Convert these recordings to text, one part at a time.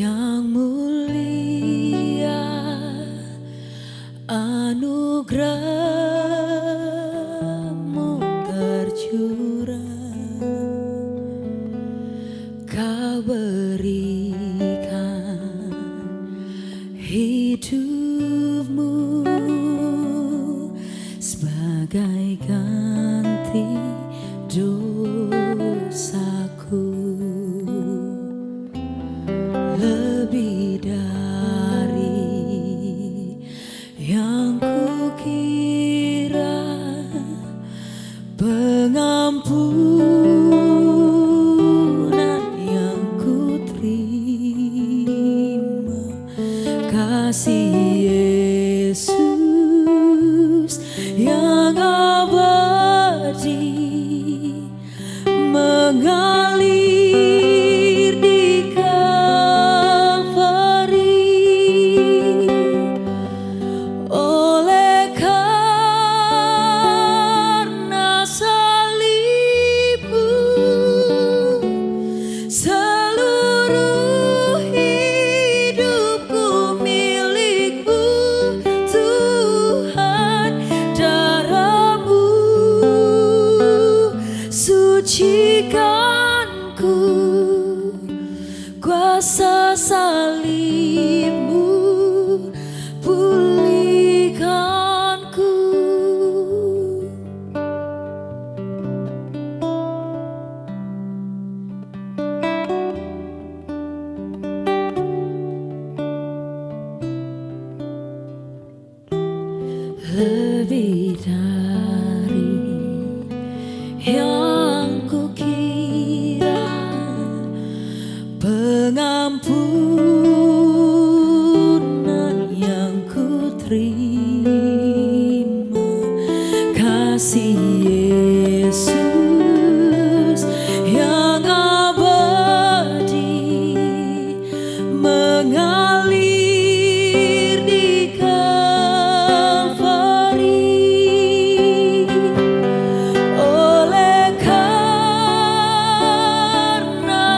Yang mulia anugerah-Mu tercurah, Kau berikan hidup-Mu sebagai ganti dosaku. Lebih dari yang kukira, pengampunan yang kuterima, kasih Yesus yang abadi mengalir di Kalvari. Oleh karena salib-Mu, seluruh hidupku milik-Mu, Tuhan. Darah-Mu sucikanku, kuasa salib-Mu pulihkanku. Lebih dari yang kukira, pengampunan yang kuterima, kasih Yesus yang abadi mengalir di Kalvari. Oleh karena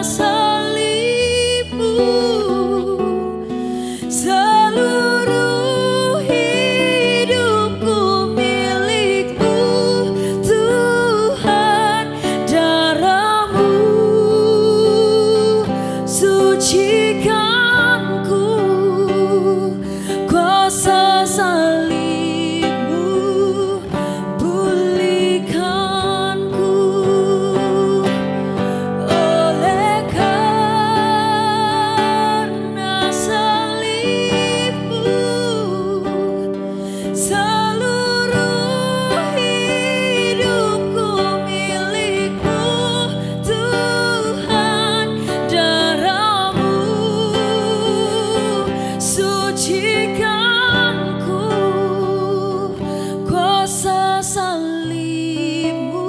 salib-Mu, seluruh hidupku milik-Mu, Tuhan. Darah-Mu sucikanku, kuasa salib-Mu pulihkanku. Oleh karena salib-Mu, seluruh hidupku milik-Mu, Tuhan. Darah-Mu sucikanku, kuasa salib-Mu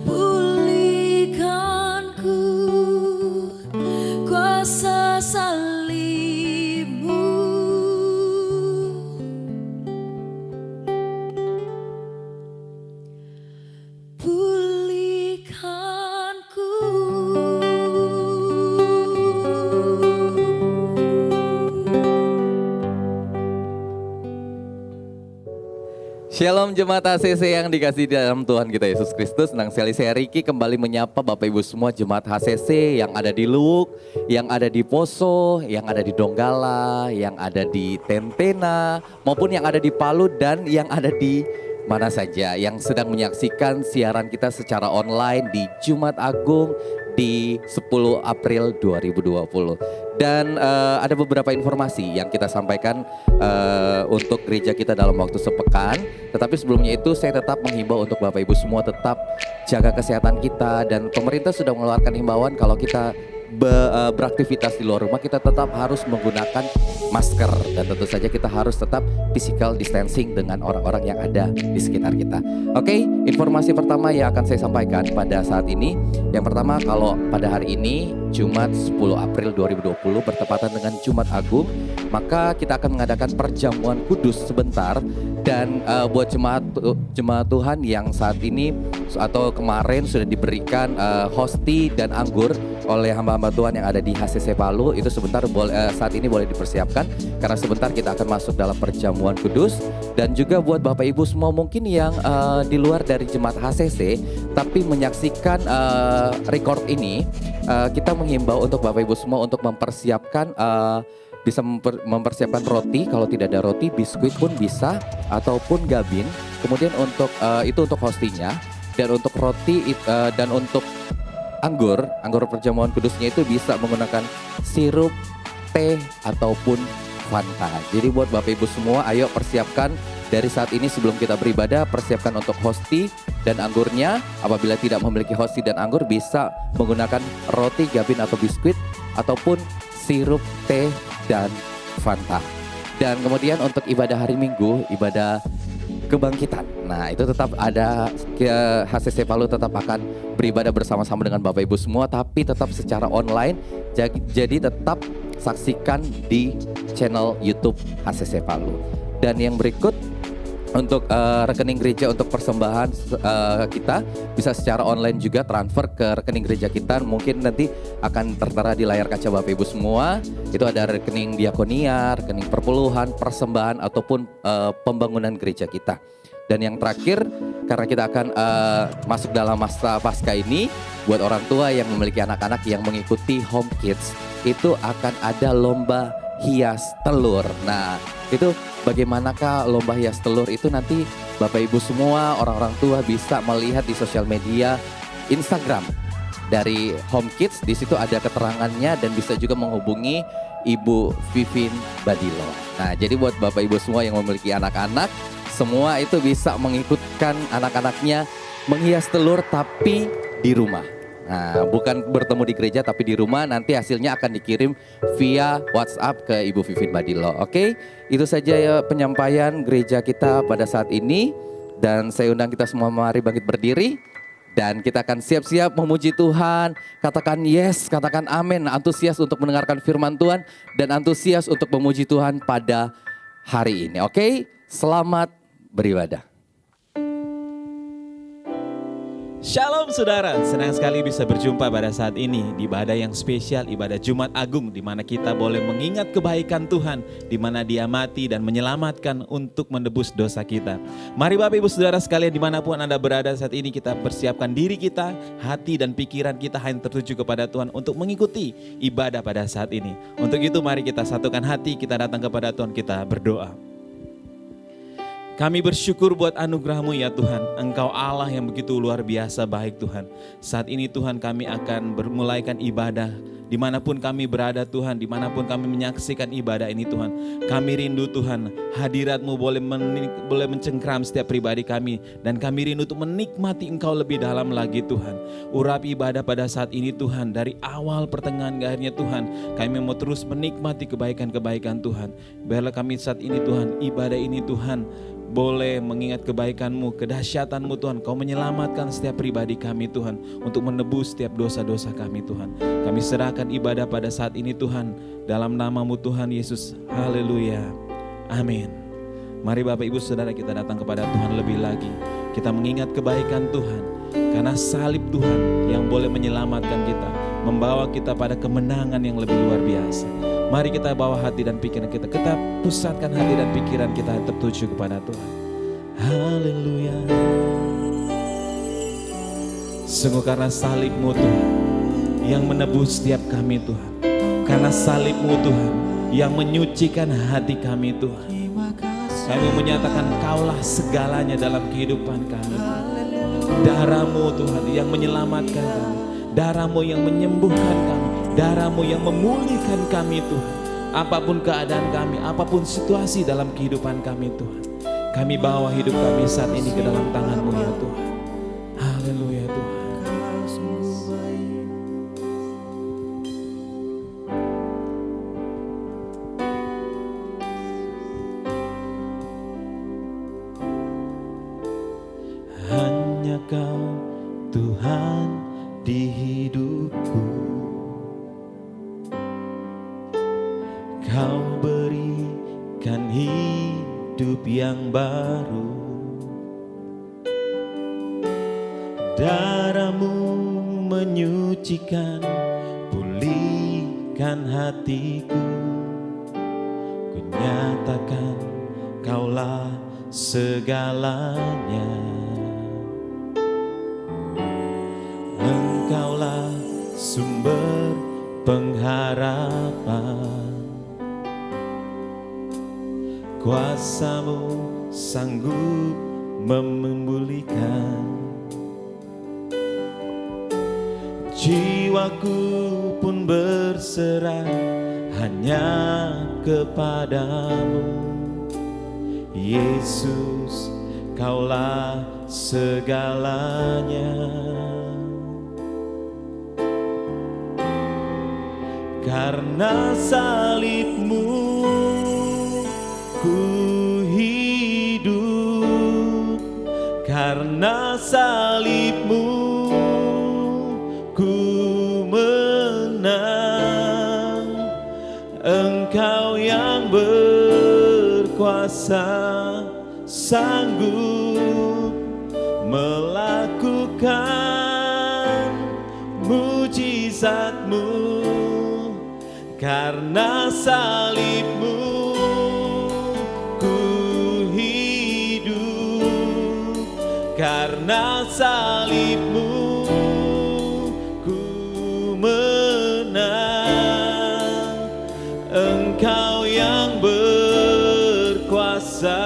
pulihkanku, kuasa salib-Mu pulihkanku. Shalom Jemaat HCC yang dikasihi dalam Tuhan kita Yesus Kristus. Senang sekali saya Riki kembali menyapa Bapak Ibu semua Jemaat HCC yang ada di Luwuk, yang ada di Poso, yang ada di Donggala, yang ada di Tentena, maupun yang ada di Palu dan yang ada di mana saja yang sedang menyaksikan siaran kita secara online di Jumat Agung di 10 April 2020. Dan ada beberapa informasi yang kita sampaikan untuk gereja kita dalam waktu sepekan. Tetapi sebelumnya itu saya tetap menghimbau untuk Bapak Ibu semua tetap jaga kesehatan kita. Dan pemerintah sudah mengeluarkan himbauan kalau kita beraktivitas di luar rumah kita tetap harus menggunakan masker. Dan tentu saja kita harus tetap physical distancing dengan orang-orang yang ada di sekitar kita. Oke, informasi pertama yang akan saya sampaikan pada saat ini. Yang pertama, kalau pada hari ini Jumat 10 April 2020 bertepatan dengan Jumat Agung, maka kita akan mengadakan perjamuan kudus sebentar Dan buat jemaat Tuhan yang saat ini atau kemarin sudah diberikan hosti dan anggur oleh hamba-hamba Tuhan yang ada di HCC Palu, itu sebentar saat ini boleh dipersiapkan karena sebentar kita akan masuk dalam perjamuan kudus. Dan juga buat Bapak Ibu semua mungkin yang di luar dari jemaat HCC tapi menyaksikan record ini, kita menghimbau untuk Bapak Ibu semua untuk mempersiapkan bisa mempersiapkan roti, kalau tidak ada roti, biskuit pun bisa, ataupun gabin. Kemudian untuk itu untuk hostinya, dan untuk roti dan untuk anggur perjamuan kudusnya itu bisa menggunakan sirup, teh, ataupun Fanta. Jadi buat Bapak Ibu semua, ayo persiapkan dari saat ini sebelum kita beribadah, persiapkan untuk hosti dan anggurnya. Apabila tidak memiliki hosti dan anggur, bisa menggunakan roti, gabin, atau biskuit, ataupun sirup, teh, dan Fanta. Dan kemudian untuk ibadah hari Minggu, ibadah kebangkitan. Nah, itu tetap ada, HCC Palu tetap akan beribadah bersama-sama dengan Bapak Ibu semua, tapi tetap secara online. Jadi tetap saksikan di channel YouTube HCC Palu. Dan yang berikut, untuk rekening gereja untuk persembahan kita bisa secara online juga transfer ke rekening gereja kita. Mungkin nanti akan tertera di layar kaca Bapak Ibu semua. Itu ada rekening diakonia, rekening perpuluhan, persembahan, ataupun pembangunan gereja kita. Dan yang terakhir, karena kita akan masuk dalam masa pasca ini, buat orang tua yang memiliki anak-anak yang mengikuti Home Kids, itu akan ada lomba hias telur. Nah, itu bagaimanakah lomba hias telur itu, nanti Bapak Ibu semua orang-orang tua bisa melihat di sosial media Instagram dari Home Kids. Di situ ada keterangannya dan bisa juga menghubungi Ibu Vivin Badilo. Nah, jadi buat Bapak Ibu semua yang memiliki anak-anak, semua itu bisa mengikutkan anak-anaknya menghias telur tapi di rumah. Nah, bukan bertemu di gereja tapi di rumah, nanti hasilnya akan dikirim via WhatsApp ke Ibu Vivin Badilo. Oke, itu saja ya penyampaian gereja kita pada saat ini. Dan saya undang kita semua mari bangkit berdiri. Dan kita akan siap-siap memuji Tuhan. Katakan yes, katakan amin. Antusias untuk mendengarkan firman Tuhan dan antusias untuk memuji Tuhan pada hari ini. Oke, selamat beribadah. Shalom saudara, senang sekali bisa berjumpa pada saat ini di ibadah yang spesial, ibadah Jumat Agung, di mana kita boleh mengingat kebaikan Tuhan, di mana Dia mati dan menyelamatkan untuk menebus dosa kita. Mari Bapak Ibu Saudara sekalian, dimanapun Anda berada saat ini, kita persiapkan diri kita, hati dan pikiran kita hanya tertuju kepada Tuhan untuk mengikuti ibadah pada saat ini. Untuk itu mari kita satukan hati, kita datang kepada Tuhan, kita berdoa. Kami bersyukur buat anugerah-Mu ya Tuhan. Engkau Allah yang begitu luar biasa baik Tuhan. Saat ini Tuhan kami akan bermulaikan ibadah. Dimanapun kami berada Tuhan, dimanapun kami menyaksikan ibadah ini Tuhan. Kami rindu Tuhan, hadirat-Mu boleh mencengkram setiap pribadi kami. Dan kami rindu untuk menikmati Engkau lebih dalam lagi Tuhan. Urapi ibadah pada saat ini Tuhan. Dari awal pertengahan ke akhirnya Tuhan. Kami mau terus menikmati kebaikan-kebaikan Tuhan. Biarlah kami saat ini Tuhan, ibadah ini Tuhan, boleh mengingat kebaikan-Mu, kedahsyatan-Mu Tuhan. Kau menyelamatkan setiap pribadi kami Tuhan, untuk menebus setiap dosa-dosa kami Tuhan. Kami serahkan ibadah pada saat ini Tuhan, dalam nama-Mu Tuhan Yesus. Haleluya. Amin. Mari Bapak Ibu Saudara, kita datang kepada Tuhan lebih lagi. Kita mengingat kebaikan Tuhan, karena salib Tuhan yang boleh menyelamatkan kita, membawa kita pada kemenangan yang lebih luar biasa. Mari kita bawa hati dan pikiran kita pusatkan hati dan pikiran kita tertuju kepada Tuhan. Haleluya. Sungguh karena salib-Mu Tuhan yang menebus setiap kami Tuhan. Karena salib-Mu Tuhan yang menyucikan hati kami Tuhan. Kami menyatakan Kaulah segalanya dalam kehidupan kami. Darah-Mu Tuhan yang menyelamatkan kami. Darah-Mu yang menyembuhkan kami. Darah-Mu yang memulihkan kami Tuhan. Apapun keadaan kami, apapun situasi dalam kehidupan kami Tuhan. Kami bawa hidup kami saat ini ke dalam tangan-Mu ya Tuhan. Haleluya Tuhan. Hanya Kau Tuhan di hidupku. Kau berikan hidup hidup yang baru. Darah-Mu menyucikan, pulihkan hatiku. Ku nyatakan Kaulah segalanya. Engkaulah sumber pengharapan. Kuasa-Mu sanggup memulihkan. Jiwaku pun berserah hanya kepadamu. Yesus, Kaulah segalanya. Karena salib-Mu ku hidup, karena salib-Mu ku menang. Engkau yang berkuasa sanggup melakukan mujizat-Mu. Karena salib-Mu ku hidup, karena salib-Mu ku menang. Engkau yang berkuasa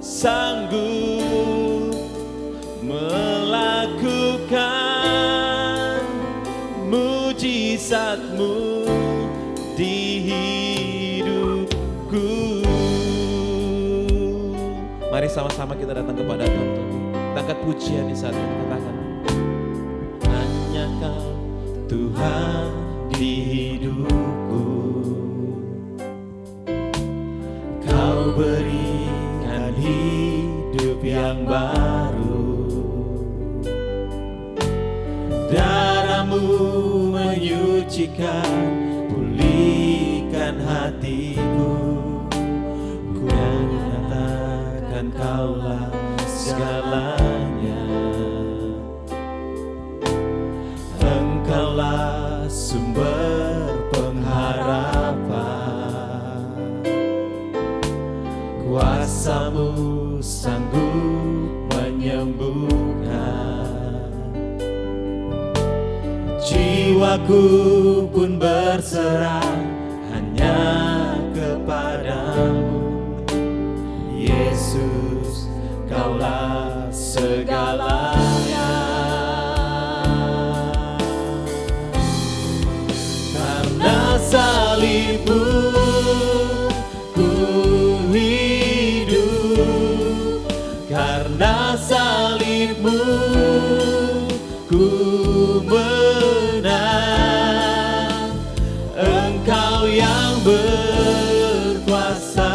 sanggup melakukan mujizat-Mu di hidupku. Mari sama-sama kita datang kepada Tuhan. Kita angkat pujian di saat ini, katakan, hanya Kau Tuhan di hidupku. Kau berikan hidup yang baru. Darah-Mu menyucikan, pulihkan hatiku. Ku nyatakan Kaulah segalanya. Engkaulah sumber pengharapan. Kuasa-Mu sanggup menyembuhkan. Jiwaku pun berserah hanya kepadamu. Yesus, Kaulah segalanya. Karena salib-Mu ku hidup, karena salib-Mu ku menang. Engkau yang berkuasa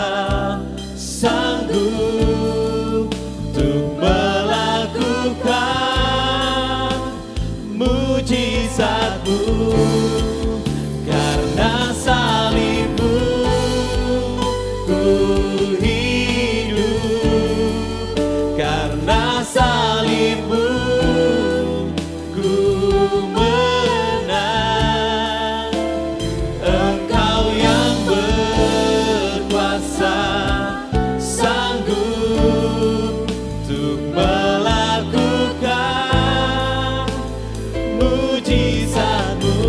sanggup untuk melakukan mujizat-Mu. Karena salib-Mu ku hidup, karena salib-Mu ku menang. Engkau yang berkuasa sanggup untuk melakukan mujizat-Mu.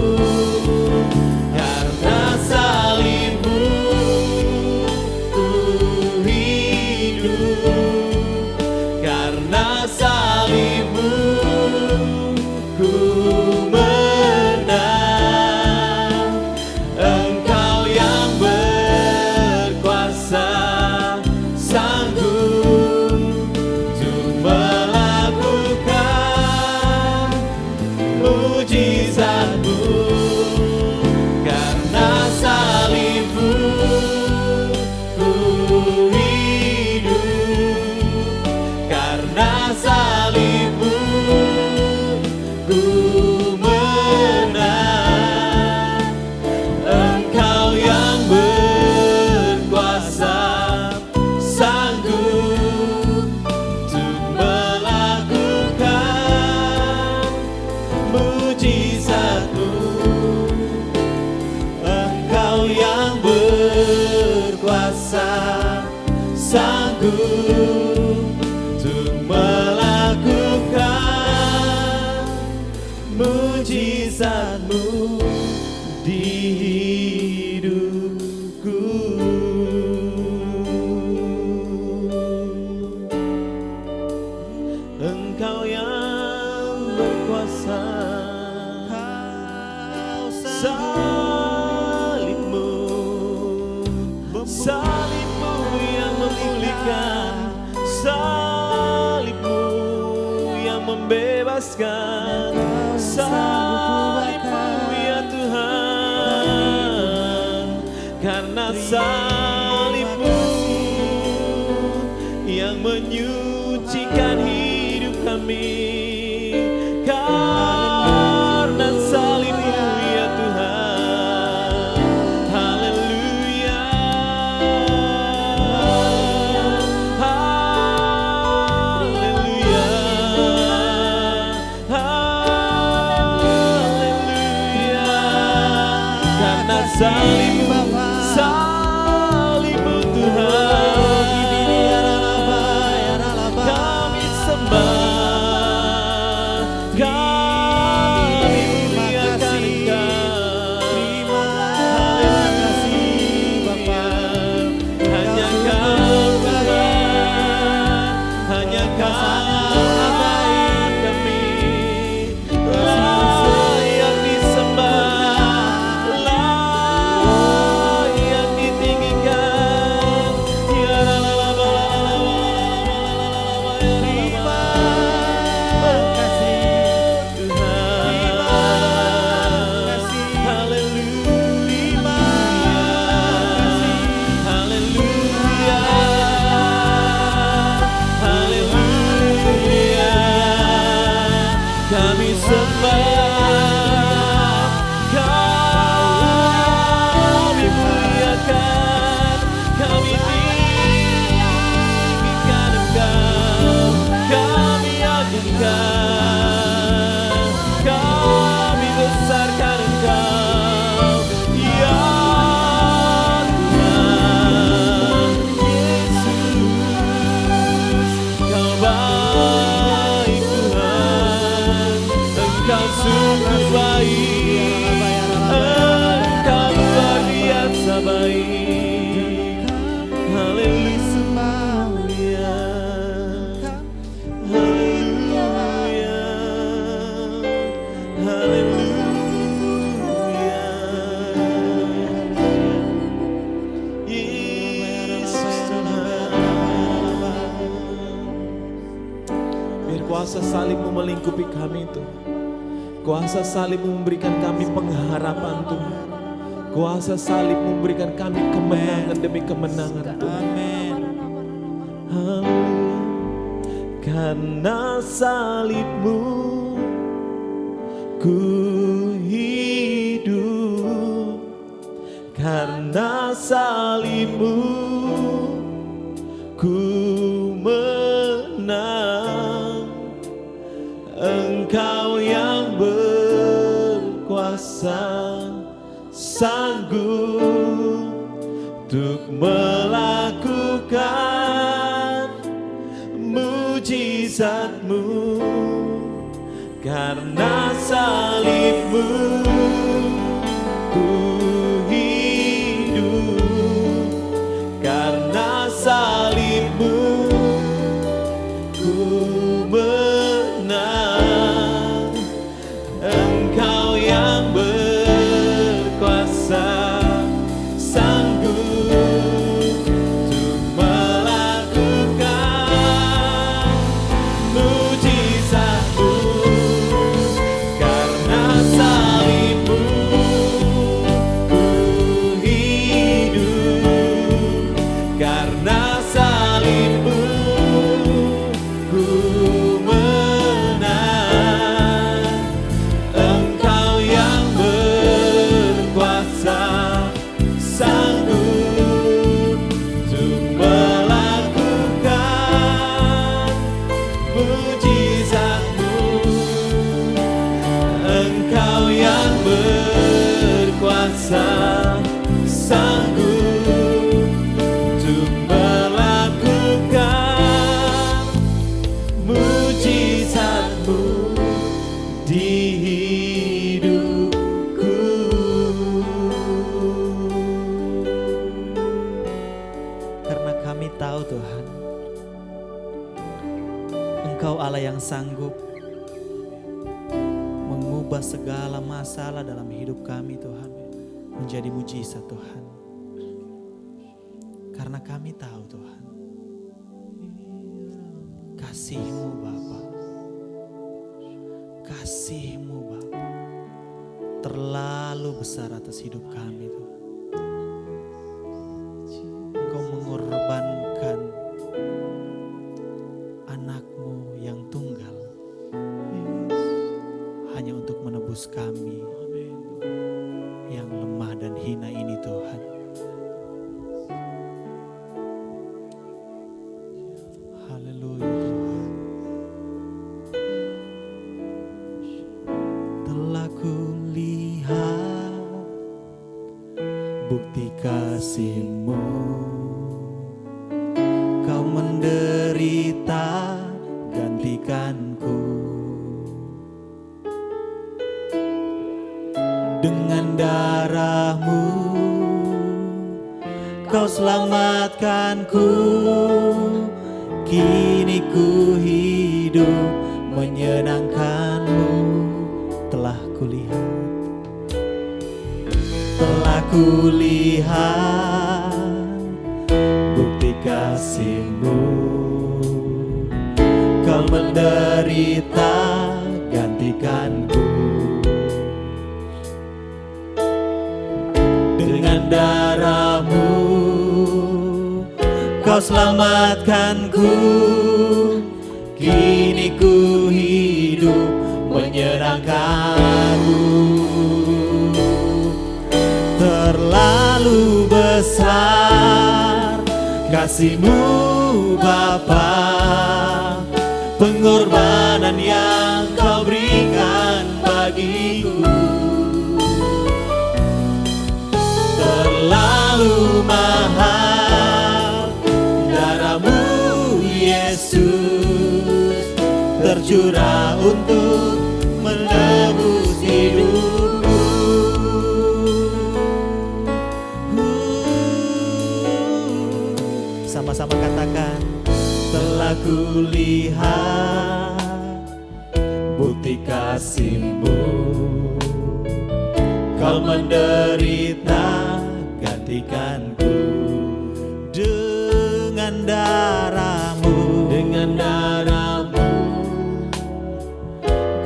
berkuasa, sanggup untuk melakukan mujizat-Mu di hidupku. Engkau yang berkuasa, salib-Mu, salib-Mu yang memulihkan, salib-Mu yang membebaskan, salib-Mu ya Tuhan, karena salib-Mu yang menyucikan hidup kami, karena salib-Mu ya Tuhan. Haleluya, haleluya, haleluya, karena salib-Mu, salib-Mu Tuhan, kami sembah, kami muliakan Engkau. Haleluya, hanya Kau Tuhan, hanya Kau kami layak disembah, layak ditinggikan. Ya kami sembah, kami muliakan, kami tinggikan Engkau, kami agungkan, kami besarkan Engkau, ya Tuhan Yesus, Kau baik Tuhan, Engkau sungguh baik, Engkau luar biasa baik. Haleluya, haleluya, haleluya. Yesus Tuhan, biar kuasa salib-Mu melingkupi kami Tuhan. Kuasa salib-Mu memberikan kami pengharapan Tuhan. Kuasa salib-Mu memberikan kami kemenangan demi kemenangan Tuhan. Haleluya. Karena salib-Mu ku hidup, karena salib-Mu ku menang. Engkau yang berkuasa, sanggup untuk melakukan mujizat-Mu, karena salib-Mu ku hidup, karena salib-Mu ku menang. Engkau yang berkuasa, sanggup untuk melakukan mujizat-Mu, karena salib-Mu tahu Tuhan, Engkau Allah yang sanggup mengubah segala masalah dalam hidup kami Tuhan menjadi mujizat Tuhan. Karena kami tahu Tuhan, kasih-Mu Bapa, kasih-Mu Bapa terlalu besar atas hidup kami Tuhan. Engkau mengorbankan anak-Mu yang tunggal hanya untuk menebus kami yang lemah dan hina ini Tuhan. Haleluya Tuhan. Telah kulihat bukti kasih-Mu, Kau menderita gantikanku. Dengan darah-Mu Kau selamatkanku. Kini ku hidup menyenangkan-Mu. Telah kulihat bukti kasih-Mu, Kau menderita gantikanku. Dengan darah-Mu Kau selamatkanku. Kini ku hidup menyenangkan-Mu. Terlalu besar kasih-Mu Bapa, pengorbanan yang Kau berikan bagiku. Terlalu mahal darah-Mu Yesus, tercurah untuk menebus hidupku. Sama-sama katakan, telah kulihat bukti kasih-Mu, Kau menderita gantikanku. Dengan darah-Mu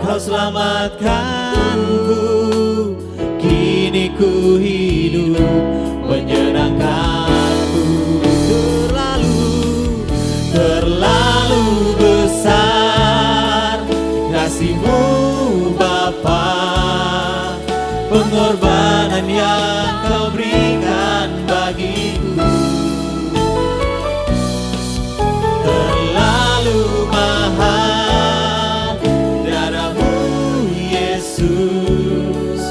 Kau selamatkanku. Kini ku hidup menyenangkan-Mu. Terlalu besar kasih-Mu Bapa, pengorbanan yang Kau berikan bagiku. Terlalu mahal darah-Mu Yesus,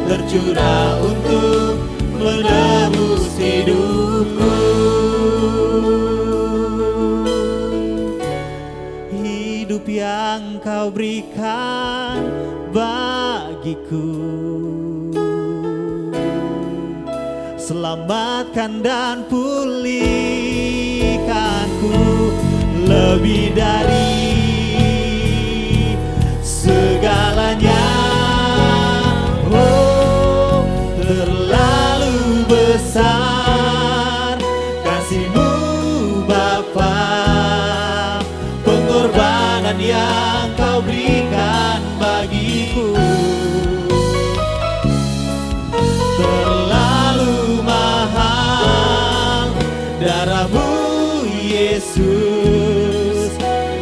tercurah untuk menebus hidupku. Hidup yang Kau berikan bagiku, selamatkan dan pulihkanku lebih dari segalanya. Oh, terlalu besar kasih-Mu Bapa, pengorbanan yang Kau berikan bagiku. Terlalu mahal darah-Mu Yesus,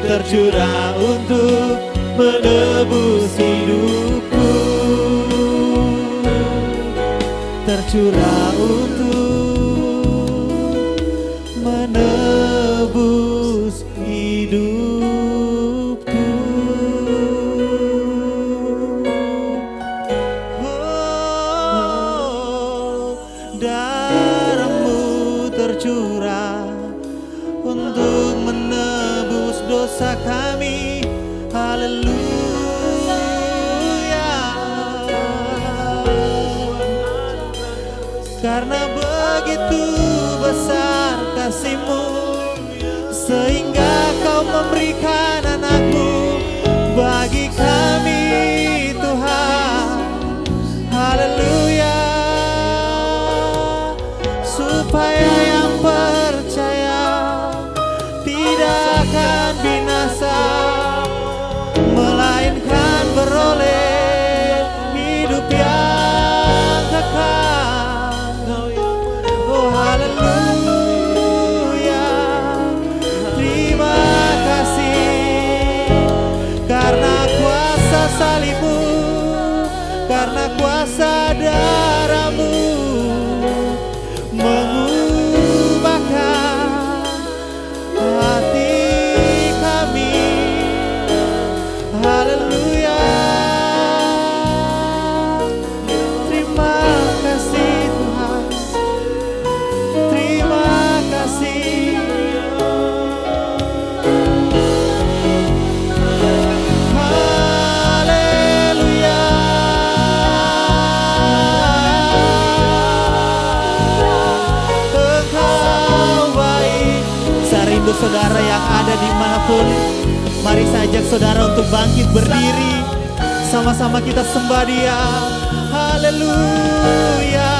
tercurah untuk menebus hidupku. Tercurah untuk menebus hidupku. Oh, darah-Mu tercurah untuk menebus dosa kami. Haleluya. Karena begitu besar kasih-Mu, sehingga kau memberikan anakmu bagi kami Tuhan. Haleluya. Supaya yang percaya tidak akan binasa, melainkan beroleh hidup yang kekal. Oh haleluya. Terima kasih karena kuasa salibmu, karena kuasa darahmu mengubahkan hati kami. Haleluya. Terima kasih Tuhan. Terima kasih. Haleluya. Engkau baik. Saya rindu saudara yang ada dimanapun. Mari saya ajak saudara untuk bangkit berdiri. Sama-sama kita sembah Dia. Haleluya.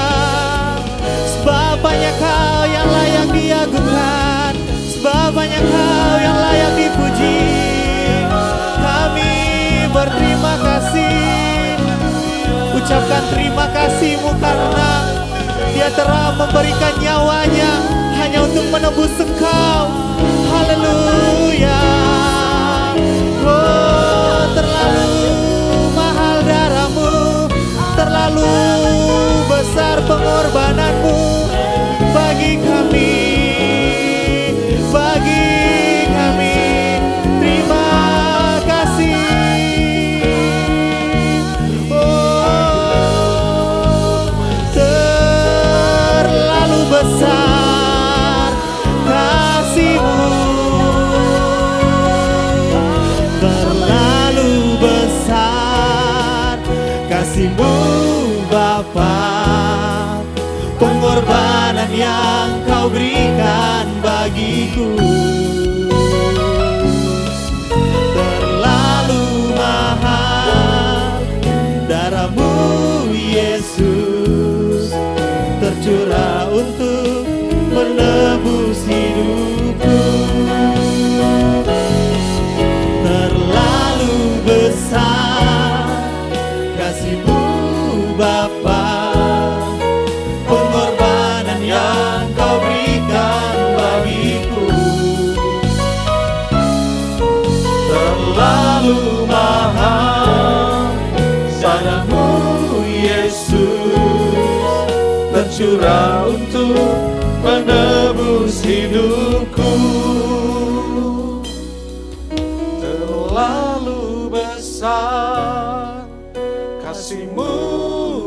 Sebab banyak Kau yang layak diagungkan, sebab banyak Kau yang layak dipuji. Kami berterima kasih. Ucapkan terima kasih-Mu karena Dia telah memberikan nyawanya hanya untuk menebus Engkau. Haleluya. Oh, terlalu mahal darahmu, terlalu besar pengorbananmu bagi kami, bagi kami. Terima kasih. Oh, terlalu besar kasih-Mu, terlalu besar kasih-Mu Bapa. Pengorbanan yang Kau berikan bagiku terlalu mahal. Darah-Mu Yesus tercurah untuk menebus hidupku. Terlalu besar kasih-Mu Bapa. Pengorbanan yang Kau berikan bagiku terlalu mahal. Darah-Mu Yesus tercurah untuk menebus hidupku. Terlalu besar kasih-Mu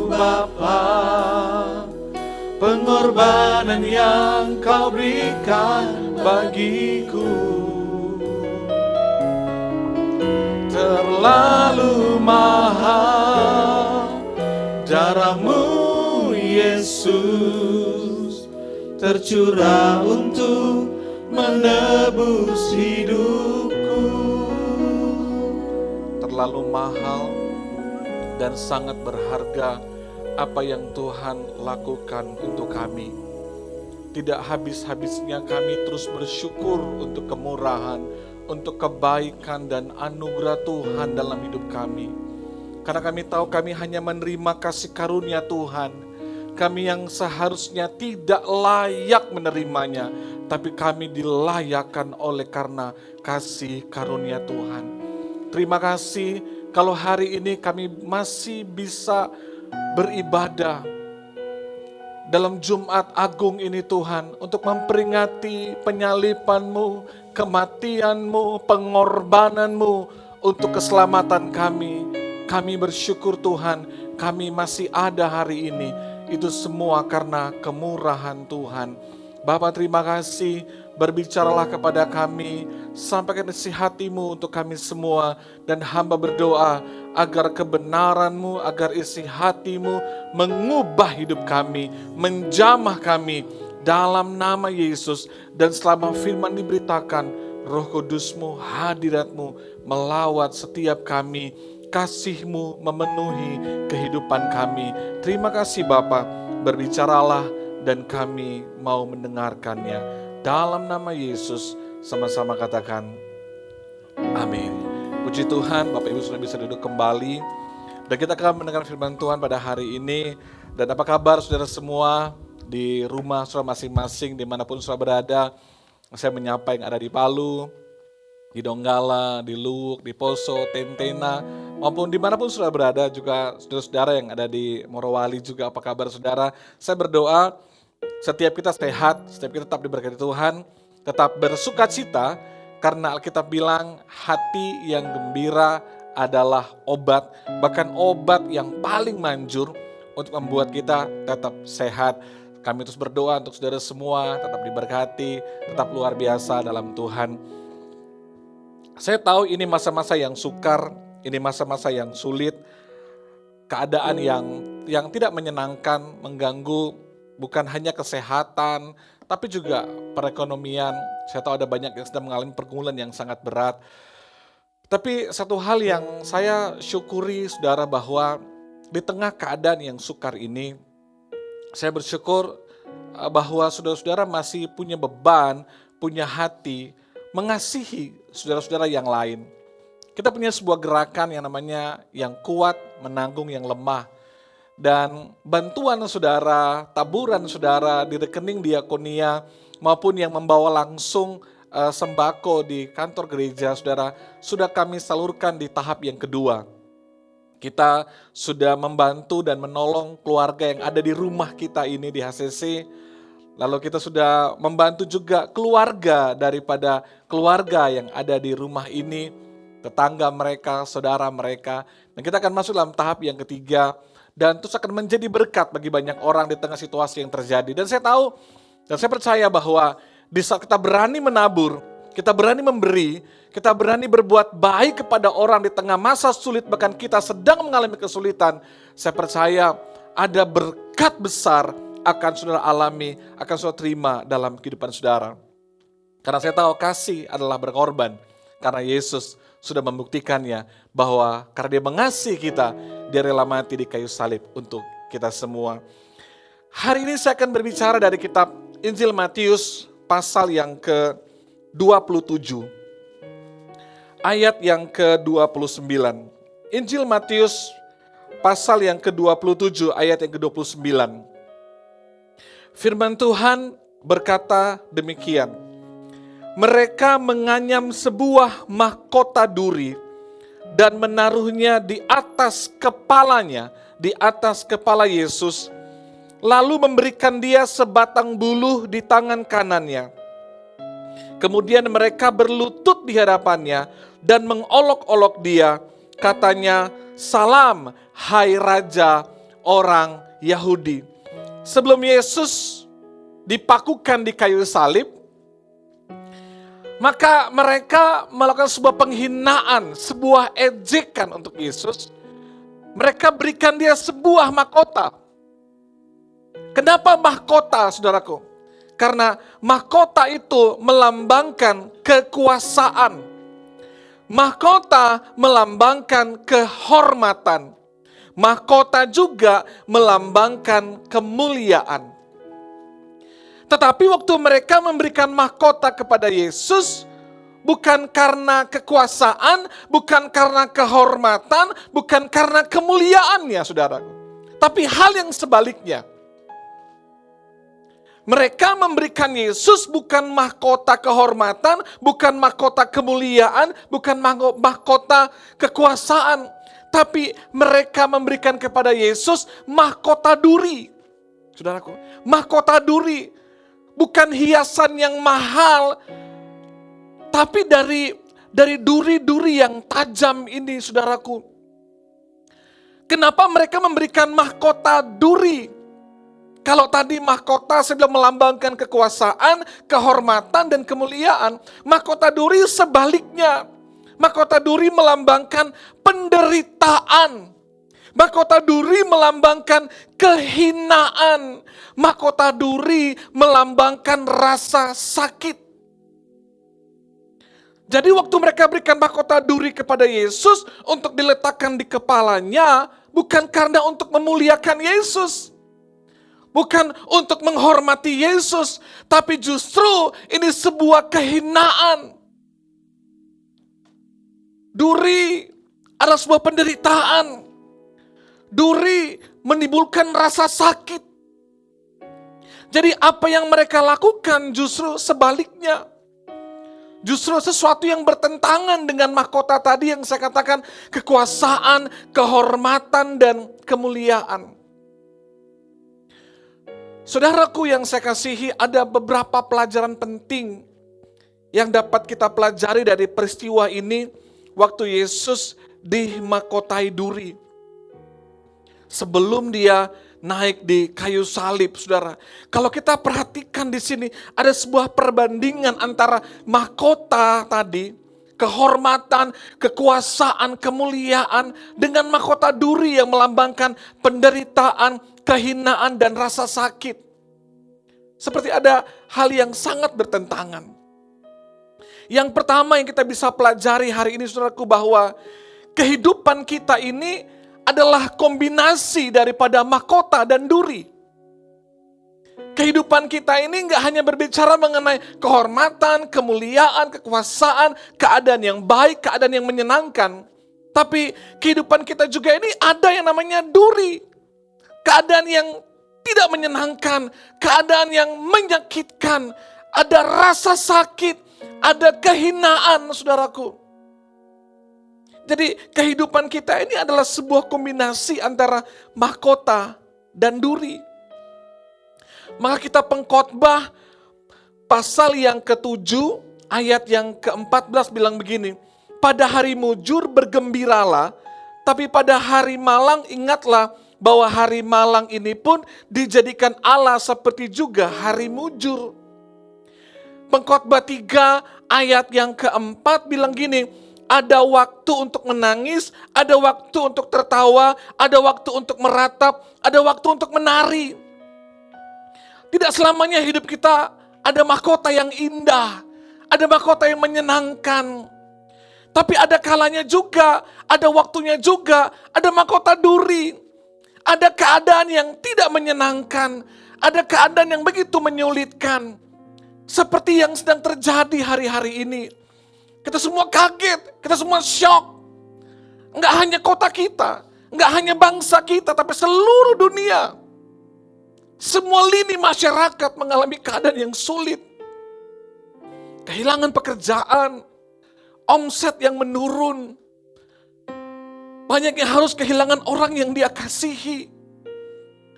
Bapa. Pengorbanan yang Kau berikan bagiku terlalu mahal. Darah-Mu Yesus tercurah untuk menebus hidupku. Terlalu mahal dan sangat berharga apa yang Tuhan lakukan untuk kami. Tidak habis-habisnya kami terus bersyukur untuk kemurahan, untuk kebaikan dan anugerah Tuhan dalam hidup kami. Karena kami tahu kami hanya menerima kasih karunia Tuhan. Kami yang seharusnya tidak layak menerimanya, tapi kami dilayakkan oleh karena kasih karunia Tuhan. Terima kasih kalau hari ini kami masih bisa beribadah dalam Jumat Agung ini Tuhan, untuk memperingati penyaliban-Mu, kematian-Mu, pengorbanan-Mu untuk keselamatan kami. Kami bersyukur Tuhan, kami masih ada hari ini. Itu semua karena kemurahan Tuhan. Bapa, terima kasih, berbicaralah kepada kami, sampaikan isi hati-Mu untuk kami semua, dan hamba berdoa agar kebenaran-Mu, agar isi hati-Mu mengubah hidup kami, menjamah kami, dalam nama Yesus. Dan selama firman diberitakan, Roh Kudus-Mu, hadirat-Mu melawat setiap kami. Kasih-Mu memenuhi kehidupan kami. Terima kasih Bapa, berbicaralah dan kami mau mendengarkannya. Dalam nama Yesus, sama-sama katakan amin. Puji Tuhan, Bapak Ibu sudah bisa duduk kembali. Dan kita akan mendengar firman Tuhan pada hari ini. Dan apa kabar saudara semua di rumah saudara masing-masing, dimanapun saudara berada. Saya menyapa yang ada di Palu, di Donggala, di Luwuk, di Poso, Tentena, maupun dimanapun saudara berada, juga saudara-saudara yang ada di Morowali juga. Apa kabar saudara? Saya berdoa setiap kita sehat, setiap kita tetap diberkati Tuhan, tetap bersuka cita, karena Alkitab bilang hati yang gembira adalah obat, bahkan obat yang paling manjur untuk membuat kita tetap sehat. Kami terus berdoa untuk saudara semua, tetap diberkati, tetap luar biasa dalam Tuhan. Saya tahu ini masa-masa yang sukar, ini masa-masa yang sulit, keadaan yang tidak menyenangkan, mengganggu bukan hanya kesehatan, tapi juga perekonomian. Saya tahu ada banyak yang sedang mengalami pergumulan yang sangat berat. Tapi satu hal yang saya syukuri saudara, bahwa di tengah keadaan yang sukar ini, saya bersyukur bahwa saudara-saudara masih punya beban, punya hati, mengasihi saudara-saudara yang lain. Kita punya sebuah gerakan yang namanya yang kuat menanggung yang lemah. Dan bantuan saudara, taburan saudara di rekening diakonia, maupun yang membawa langsung sembako di kantor gereja saudara, sudah kami salurkan di tahap yang kedua. Kita sudah membantu dan menolong keluarga yang ada di rumah kita ini di HCC. Lalu kita sudah membantu juga keluarga daripada keluarga yang ada di rumah ini, tetangga mereka, saudara mereka. Dan kita akan masuk dalam tahap yang ketiga, dan terus akan menjadi berkat bagi banyak orang di tengah situasi yang terjadi. Dan saya tahu, dan saya percaya bahwa di saat kita berani menabur, kita berani memberi, kita berani berbuat baik kepada orang di tengah masa sulit, bahkan kita sedang mengalami kesulitan, saya percaya ada berkat besar akan saudara alami, akan saudara terima dalam kehidupan saudara. Karena saya tahu kasih adalah berkorban, karena Yesus sudah membuktikannya bahwa karena Dia mengasihi kita, Dia rela mati di kayu salib untuk kita semua. Hari ini saya akan berbicara dari kitab Injil Matius pasal yang ke-27, ayat yang ke-29. Injil Matius pasal yang ke-27, ayat yang ke-29. Firman Tuhan berkata demikian. Mereka menganyam sebuah mahkota duri dan menaruhnya di atas kepalanya, di atas kepala Yesus, lalu memberikan Dia sebatang buluh di tangan kanannya. Kemudian mereka berlutut di hadapannya dan mengolok-olok Dia, katanya, "Salam, hai Raja orang Yahudi." Sebelum Yesus dipakukan di kayu salib, maka mereka melakukan sebuah penghinaan, sebuah ejekan untuk Yesus. Mereka berikan Dia sebuah mahkota. Kenapa mahkota, saudaraku? Karena mahkota itu melambangkan kekuasaan. Mahkota melambangkan kehormatan. Mahkota juga melambangkan kemuliaan. Tetapi waktu mereka memberikan mahkota kepada Yesus, bukan karena kekuasaan, bukan karena kehormatan, bukan karena kemuliaannya, saudaraku. Tapi hal yang sebaliknya. Mereka memberikan Yesus bukan mahkota kehormatan, bukan mahkota kemuliaan, bukan mahkota kekuasaan. Tapi mereka memberikan kepada Yesus mahkota duri. Saudaraku, mahkota duri. Bukan hiasan yang mahal, tapi dari duri-duri yang tajam ini, saudaraku. Kenapa mereka memberikan mahkota duri? Kalau tadi mahkota saya bilang melambangkan kekuasaan, kehormatan, dan kemuliaan, mahkota duri sebaliknya. Mahkota duri melambangkan penderitaan, Mahkota duri melambangkan kehinaan. Mahkota duri melambangkan rasa sakit. Jadi waktu mereka berikan mahkota duri kepada Yesus untuk diletakkan di kepalanya, bukan karena untuk memuliakan Yesus. Bukan untuk menghormati Yesus, tapi justru ini sebuah kehinaan. Duri adalah sebuah penderitaan. Duri menimbulkan rasa sakit. Jadi apa yang mereka lakukan justru sebaliknya. Justru sesuatu yang bertentangan dengan mahkota tadi yang saya katakan kekuasaan, kehormatan, dan kemuliaan. Saudaraku yang saya kasihi, ada beberapa pelajaran penting yang dapat kita pelajari dari peristiwa ini waktu Yesus dimahkotai duri. Sebelum dia naik di kayu salib, saudara. Kalau kita perhatikan di sini, ada sebuah perbandingan antara mahkota tadi, kehormatan, kekuasaan, kemuliaan, dengan mahkota duri yang melambangkan penderitaan, kehinaan, dan rasa sakit. Seperti ada hal yang sangat bertentangan. Yang pertama yang kita bisa pelajari hari ini, saudaraku, bahwa kehidupan kita ini adalah kombinasi daripada mahkota dan duri. Kehidupan kita ini nggak hanya berbicara mengenai kehormatan, kemuliaan, kekuasaan, keadaan yang baik, keadaan yang menyenangkan. Tapi kehidupan kita juga ini ada yang namanya duri. Keadaan yang tidak menyenangkan, keadaan yang menyakitkan, ada rasa sakit, ada kehinaan, saudaraku. Jadi kehidupan kita ini adalah sebuah kombinasi antara mahkota dan duri. Maka kita Pengkhotbah pasal yang ke-7 ayat yang ke-14 bilang begini. Pada hari mujur bergembiralah, tapi pada hari malang ingatlah bahwa hari malang ini pun dijadikan Allah seperti juga hari mujur. Pengkhotbah 3 ayat yang ke-4 bilang gini. Ada waktu untuk menangis, ada waktu untuk tertawa, ada waktu untuk meratap, ada waktu untuk menari. Tidak selamanya hidup kita ada mahkota yang indah, ada mahkota yang menyenangkan. Tapi ada kalanya juga, ada waktunya juga, ada mahkota duri. Ada keadaan yang tidak menyenangkan, ada keadaan yang begitu menyulitkan. Seperti yang sedang terjadi hari-hari ini. Kita semua kaget, kita semua syok. Enggak hanya kota kita, enggak hanya bangsa kita, tapi seluruh dunia. Semua lini masyarakat mengalami keadaan yang sulit. Kehilangan pekerjaan, omset yang menurun. Banyak yang harus kehilangan orang yang dia kasihi.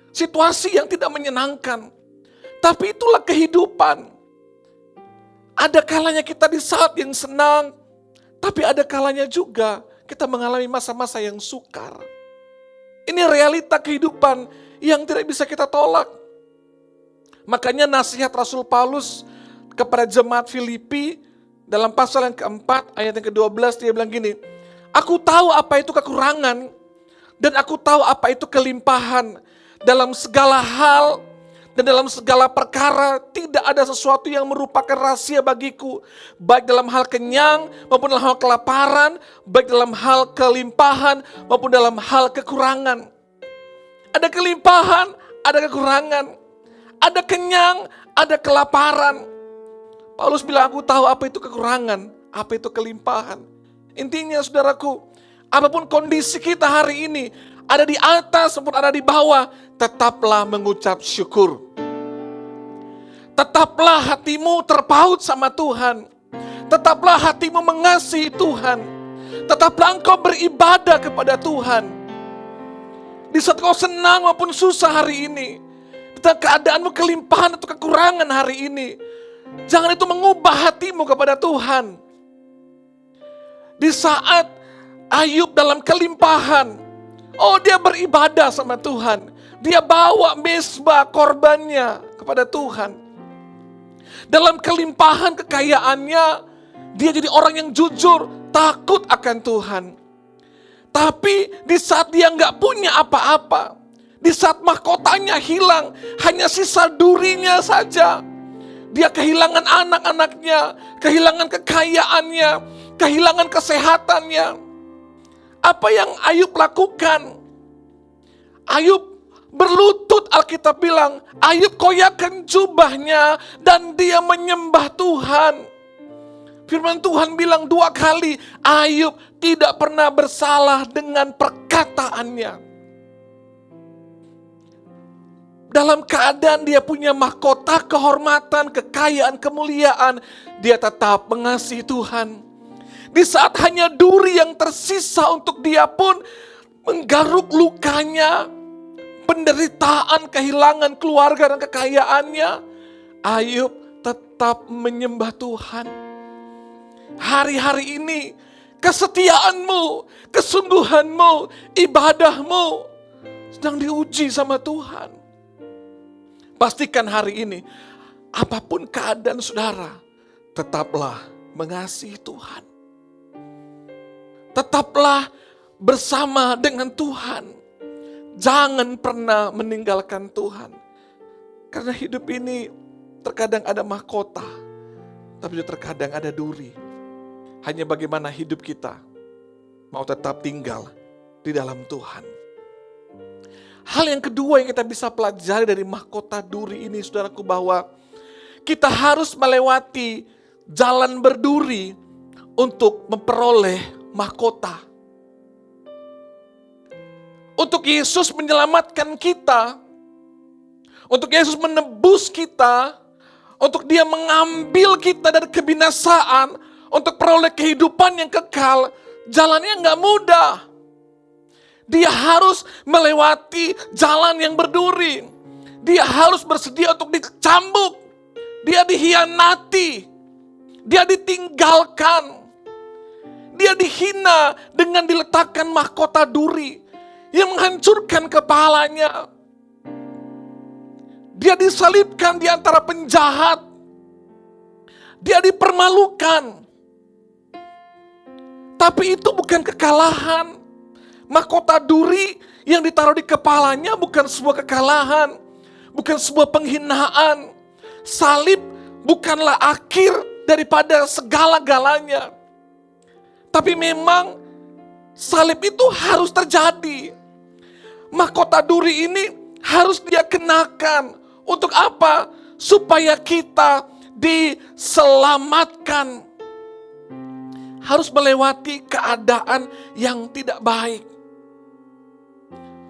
Situasi yang tidak menyenangkan. Tapi itulah kehidupan. Ada kalanya kita di saat yang senang, tapi ada kalanya juga kita mengalami masa-masa yang sukar. Ini realita kehidupan yang tidak bisa kita tolak. Makanya nasihat Rasul Paulus kepada jemaat Filipi dalam pasal yang ke-4 ayat yang ke-12 dia bilang gini, aku tahu apa itu kekurangan dan aku tahu apa itu kelimpahan dalam segala hal. Dan dalam segala perkara tidak ada sesuatu yang merupakan rahasia bagiku. Baik dalam hal kenyang maupun dalam hal kelaparan. Baik dalam hal kelimpahan maupun dalam hal kekurangan. Ada kelimpahan, ada kekurangan. Ada kenyang, ada kelaparan. Paulus bilang aku tahu apa itu kekurangan, apa itu kelimpahan. Intinya saudaraku, apapun kondisi kita hari ini, ada di atas maupun ada di bawah, tetaplah mengucap syukur. Tetaplah hatimu terpaut sama Tuhan. Tetaplah hatimu mengasihi Tuhan. Tetaplah engkau beribadah kepada Tuhan. Di saat kau senang maupun susah hari ini, di saat keadaanmu kelimpahan atau kekurangan hari ini, jangan itu mengubah hatimu kepada Tuhan. Di saat Ayub dalam kelimpahan, dia beribadah sama Tuhan. Dia bawa mezbah korbannya kepada Tuhan. Dalam kelimpahan kekayaannya, dia jadi orang yang jujur, takut akan Tuhan. Tapi di saat dia nggak punya apa-apa, di saat mahkotanya hilang, hanya sisa durinya saja. Dia kehilangan anak-anaknya, kehilangan kekayaannya, kehilangan kesehatannya. Apa yang Ayub lakukan? Ayub berlutut, Alkitab bilang, Ayub koyakan jubahnya dan dia menyembah Tuhan. Firman Tuhan bilang 2 kali, Ayub tidak pernah bersalah dengan perkataannya. Dalam keadaan dia punya mahkota, kehormatan, kekayaan, kemuliaan, dia tetap mengasihi Tuhan. Di saat hanya duri yang tersisa untuk dia pun menggaruk lukanya, penderitaan, kehilangan keluarga dan kekayaannya, Ayub tetap menyembah Tuhan. Hari-hari ini kesetiaanmu, kesungguhanmu, ibadahmu sedang diuji sama Tuhan. Pastikan hari ini, apapun keadaan saudara, tetaplah mengasihi Tuhan. Tetaplah bersama dengan Tuhan. Jangan pernah meninggalkan Tuhan. Karena hidup ini terkadang ada mahkota, tapi juga terkadang ada duri. Hanya bagaimana hidup kita mau tetap tinggal di dalam Tuhan. Hal yang kedua yang kita bisa pelajari dari mahkota duri ini, saudaraku, bahwa kita harus melewati jalan berduri untuk memperoleh mahkota. Untuk Yesus menyelamatkan kita, untuk Yesus menebus kita, untuk Dia mengambil kita dari kebinasaan, untuk peroleh kehidupan yang kekal, jalannya nggak mudah. Dia harus melewati jalan yang berduri. Dia harus bersedia untuk dicambuk. Dia dihianati. Dia ditinggalkan. Dia dihina dengan diletakkan mahkota duri yang menghancurkan kepalanya. Dia disalibkan di antara penjahat. Dia dipermalukan. Tapi itu bukan kekalahan. Mahkota duri yang ditaruh di kepalanya bukan sebuah kekalahan. Bukan sebuah penghinaan. Salib bukanlah akhir daripada segala-galanya. Tapi memang salib itu harus terjadi. Mahkota duri ini harus dia kenakan. Untuk apa? Supaya kita diselamatkan. Harus melewati keadaan yang tidak baik.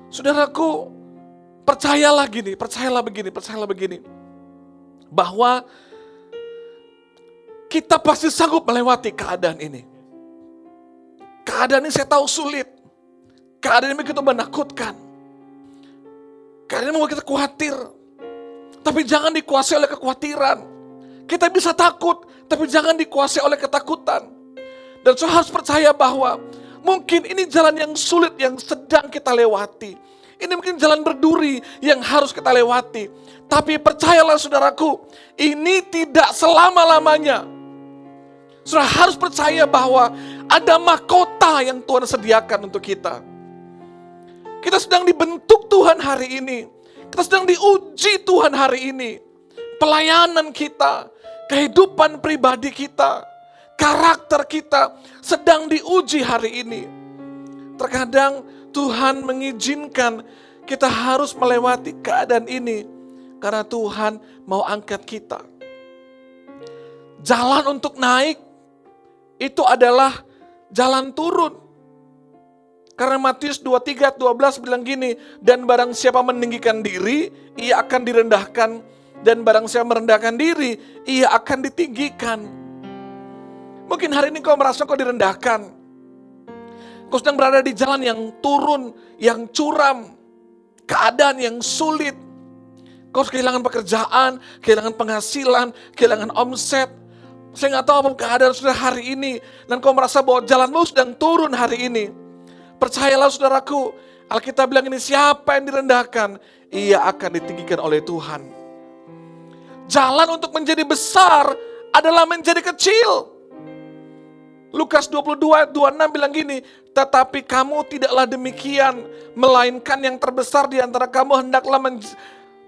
Saudaraku, percayalah begini. Bahwa kita pasti sanggup melewati keadaan ini. Keadaan ini saya tahu sulit. Keadaan ini begitu menakutkan. Keadaan ini membuat kita khawatir. Tapi jangan dikuasai oleh kekhawatiran. Kita bisa takut, tapi jangan dikuasai oleh ketakutan. Dan saudara harus percaya bahwa mungkin ini jalan yang sulit yang sedang kita lewati. Ini mungkin jalan berduri yang harus kita lewati. Tapi percayalah saudaraku, ini tidak selama-lamanya. Saudara harus percaya bahwa ada mahkota yang Tuhan sediakan untuk kita. Kita sedang dibentuk Tuhan hari ini. Kita sedang diuji Tuhan hari ini. Pelayanan kita, kehidupan pribadi kita, karakter kita sedang diuji hari ini. Terkadang Tuhan mengizinkan kita harus melewati keadaan ini karena Tuhan mau angkat kita. Jalan untuk naik itu adalah jalan turun. Karena Matius 23:12 bilang gini, dan barang siapa meninggikan diri, ia akan direndahkan. Dan barang siapa merendahkan diri, ia akan ditinggikan. Mungkin hari ini kau merasa kau direndahkan. Kau sedang berada di jalan yang turun, yang curam. Keadaan yang sulit. Kau harus kehilangan pekerjaan, kehilangan penghasilan, kehilangan omset. Saya gak tahu apa keadaan saudara hari ini. Dan kau merasa bahwa jalanmu sedang turun hari ini. Percayalah saudaraku, Alkitab bilang ini, siapa yang direndahkan, ia akan ditinggikan oleh Tuhan. Jalan untuk menjadi besar adalah menjadi kecil. Lukas 22:26 bilang gini, tetapi kamu tidaklah demikian, melainkan yang terbesar di antara kamu hendaklah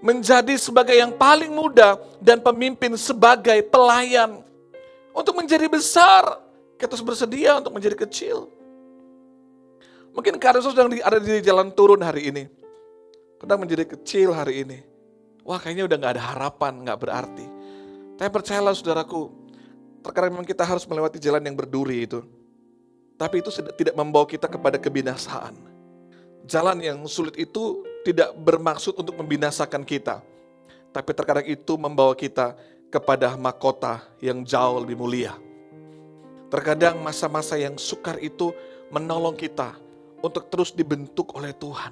menjadi sebagai yang paling muda dan pemimpin sebagai pelayan. Untuk menjadi besar, kita harus bersedia untuk menjadi kecil. Mungkin Kak sedang ada di jalan turun hari ini. Sedang menjadi kecil hari ini. Wah, kayaknya udah gak ada harapan, gak berarti. Tapi percayalah saudaraku, terkadang memang kita harus melewati jalan yang berduri itu. Tapi itu tidak membawa kita kepada kebinasaan. Jalan yang sulit itu tidak bermaksud untuk membinasakan kita. Tapi terkadang itu membawa kita kepada mahkota yang jauh lebih mulia. Terkadang masa-masa yang sukar itu menolong kita untuk terus dibentuk oleh Tuhan.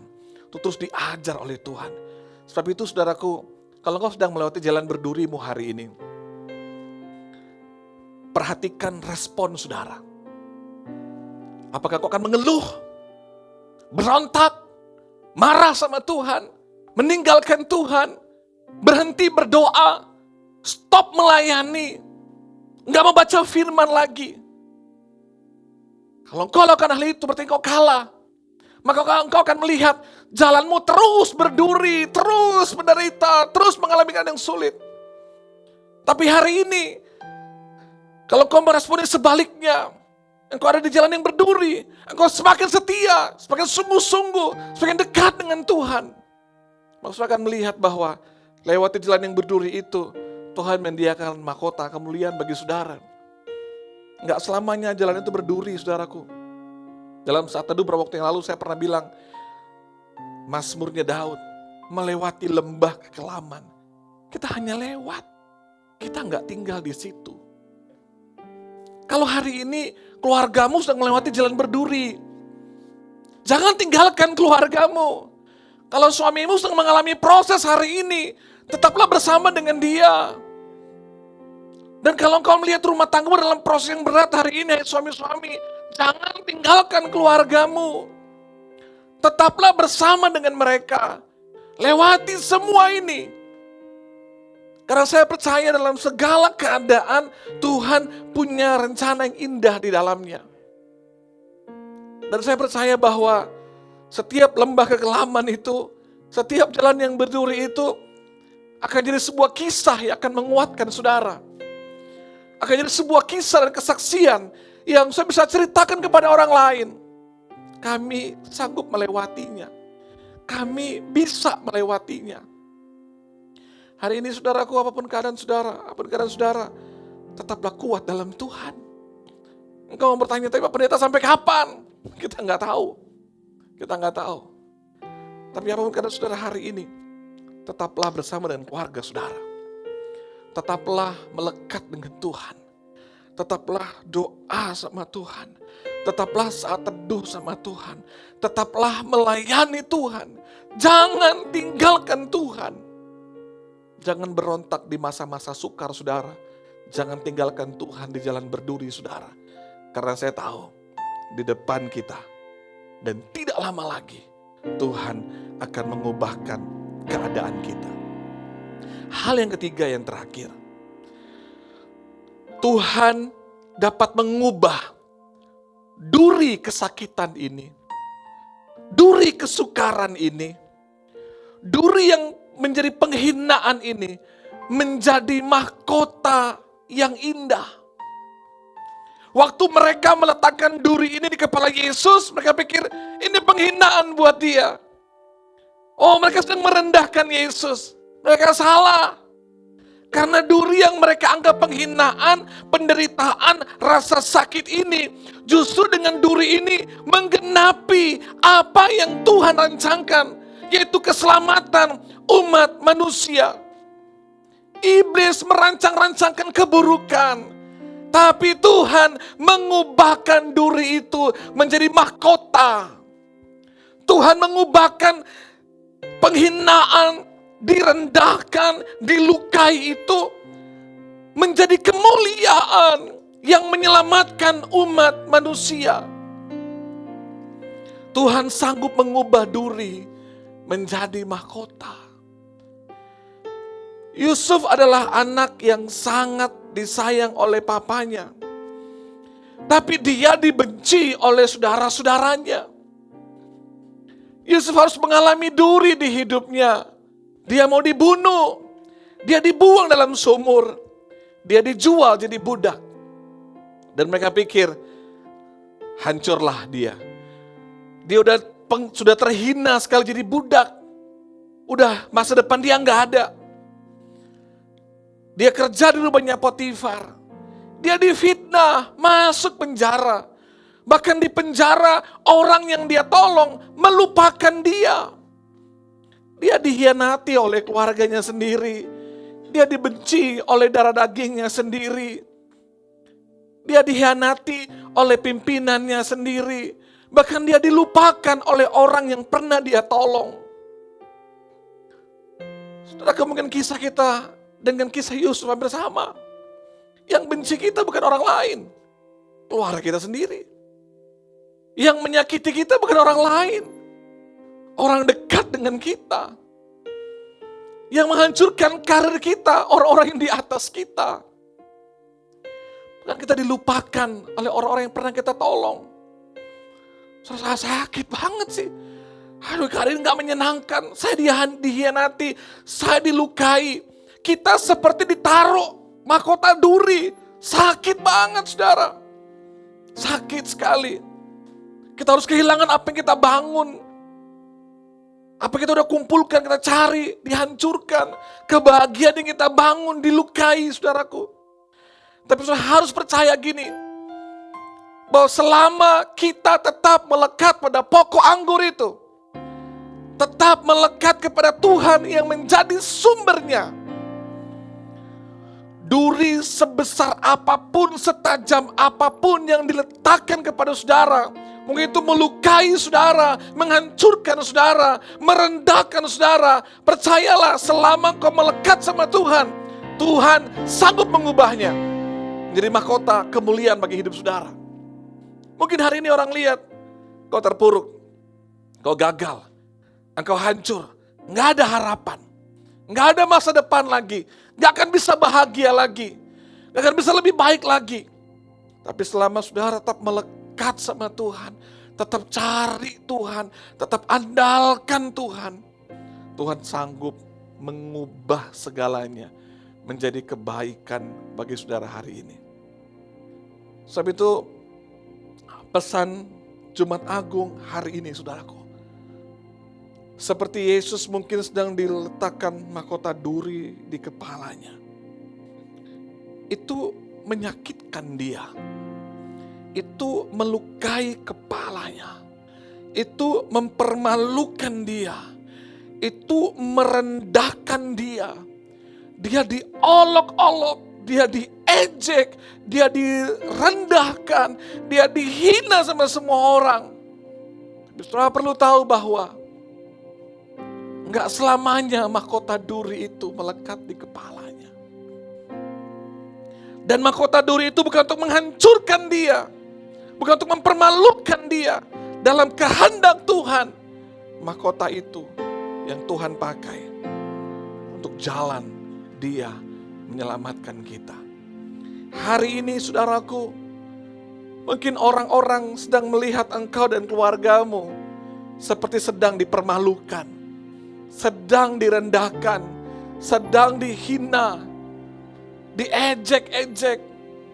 Untuk terus diajar oleh Tuhan. Sebab itu saudaraku, kalau engkau sedang melewati jalan berdurimu hari ini, perhatikan respon saudara. Apakah kau akan mengeluh, berontak, marah sama Tuhan, meninggalkan Tuhan, berhenti berdoa, stop melayani, nggak mau baca firman lagi. Kalau engkau lakukan hal itu berarti engkau kalah. Maka engkau akan melihat jalanmu terus berduri, terus menderita, terus mengalami keadaan yang sulit. Tapi hari ini, kalau engkau meresponi sebaliknya, engkau ada di jalan yang berduri, engkau semakin setia, semakin sungguh-sungguh, semakin dekat dengan Tuhan. Maka akan melihat bahwa lewati jalan yang berduri itu, Tuhan menyediakan mahkota kemuliaan bagi saudara. Enggak selamanya jalan itu berduri, saudaraku. Dalam saat teduh beberapa waktu yang lalu saya pernah bilang, Mazmurnya Daud, melewati lembah kekelaman. Kita hanya lewat, kita enggak tinggal di situ. Kalau hari ini keluargamu sedang melewati jalan berduri, jangan tinggalkan keluargamu. Kalau suamimu sedang mengalami proses hari ini, tetaplah bersama dengan dia. Dan kalau engkau melihat rumah tanggamu dalam proses yang berat hari ini, suami-suami, jangan tinggalkan keluargamu. Tetaplah bersama dengan mereka. Lewati semua ini. Karena saya percaya dalam segala keadaan, Tuhan punya rencana yang indah di dalamnya. Dan saya percaya bahwa setiap lembah kekelaman itu, setiap jalan yang berduri itu, akan jadi sebuah kisah yang akan menguatkan saudara. Akan jadi sebuah kisah dan kesaksian yang saya bisa ceritakan kepada orang lain. Kami sanggup melewatinya. Kami bisa melewatinya. Hari ini saudaraku, apapun keadaan saudara, tetaplah kuat dalam Tuhan. Engkau mau bertanya, tapi Pak Pendeta sampai kapan? Kita nggak tahu. Tapi apapun keadaan saudara hari ini, tetaplah bersama dengan keluarga saudara. Tetaplah melekat dengan Tuhan. Tetaplah doa sama Tuhan. Tetaplah saat teduh sama Tuhan. Tetaplah melayani Tuhan. Jangan tinggalkan Tuhan. Jangan berontak di masa-masa sukar saudara. Jangan tinggalkan Tuhan di jalan berduri saudara. Karena saya tahu di depan kita dan tidak lama lagi Tuhan akan mengubahkan keadaan kita. Hal yang ketiga yang terakhir. Tuhan dapat mengubah duri kesakitan ini. Duri kesukaran ini. Duri yang menjadi penghinaan ini. Menjadi mahkota yang indah. Waktu mereka meletakkan duri ini di kepala Yesus, mereka pikir ini penghinaan buat dia. Oh, mereka sedang merendahkan Yesus. Mereka salah. Karena duri yang mereka anggap penghinaan, penderitaan, rasa sakit ini, justru dengan duri ini menggenapi apa yang Tuhan rancangkan, yaitu keselamatan umat manusia. Iblis merancang-rancangkan keburukan, tapi Tuhan mengubahkan duri itu menjadi mahkota. Tuhan mengubahkan penghinaan, direndahkan, dilukai itu menjadi kemuliaan yang menyelamatkan umat manusia. Tuhan sanggup mengubah duri menjadi mahkota. Yusuf adalah anak yang sangat disayang oleh papanya. Tapi dia dibenci oleh saudara-saudaranya. Yusuf harus mengalami duri di hidupnya. Dia mau dibunuh. Dia dibuang dalam sumur. Dia dijual jadi budak. Dan mereka pikir, hancurlah dia. Dia sudah terhina sekali jadi budak. Udah masa depan dia nggak ada. Dia kerja di rumahnya Potifar. Dia difitnah, masuk penjara. Bahkan di penjara orang yang dia tolong melupakan dia. Dia dihianati oleh keluarganya sendiri. Dia dibenci oleh darah dagingnya sendiri. Dia dihianati oleh pimpinannya sendiri. Bahkan dia dilupakan oleh orang yang pernah dia tolong. Saudara, mungkin kisah kita dengan kisah Yusuf hampir sama. Yang benci kita bukan orang lain, keluarga kita sendiri. Yang menyakiti kita bukan orang lain, orang dekat dengan kita. Yang menghancurkan karir kita, orang-orang yang di atas kita. Dan kita dilupakan oleh orang-orang yang pernah kita tolong. Saya sakit banget sih. Aduh, karir gak menyenangkan. Saya dihianati, saya dilukai. Kita seperti ditaruh mahkota duri. Sakit banget, saudara. Sakit sekali. Kita harus kehilangan apa yang kita bangun. Apa yang kita udah kumpulkan, kita cari, dihancurkan. Kebahagiaan yang kita bangun, dilukai, saudaraku. Tapi saudara harus percaya gini. Bahwa selama kita tetap melekat pada pokok anggur itu. Tetap melekat kepada Tuhan yang menjadi sumbernya. Duri sebesar apapun, setajam apapun yang diletakkan kepada saudara, mungkin itu melukai saudara, menghancurkan saudara, merendahkan saudara. Percayalah, selama kau melekat sama Tuhan, Tuhan sanggup mengubahnya menjadi mahkota kemuliaan bagi hidup saudara. Mungkin hari ini orang lihat kau terpuruk, kau gagal, engkau hancur, gak ada harapan, gak ada masa depan lagi. Gak akan bisa bahagia lagi. Gak akan bisa lebih baik lagi. Tapi selama saudara tetap melekat sama Tuhan, tetap cari Tuhan, tetap andalkan Tuhan, Tuhan sanggup mengubah segalanya menjadi kebaikan bagi saudara hari ini. Sebab itu pesan Jumat Agung hari ini, saudaraku. Seperti Yesus mungkin sedang diletakkan mahkota duri di kepalanya. Itu menyakitkan dia. Itu melukai kepalanya. Itu mempermalukan dia. Itu merendahkan dia. Dia diolok-olok, dia diejek, dia direndahkan, dia dihina sama semua orang. Saudara perlu tahu bahwa enggak selamanya mahkota duri itu melekat di kepalanya. Dan mahkota duri itu bukan untuk menghancurkan dia. Bukan untuk mempermalukan dia. Dalam kehendak Tuhan, mahkota itu yang Tuhan pakai untuk jalan dia menyelamatkan kita. Hari ini saudaraku, mungkin orang-orang sedang melihat engkau dan keluargamu seperti sedang dipermalukan, sedang direndahkan, sedang dihina, diejek-ejek,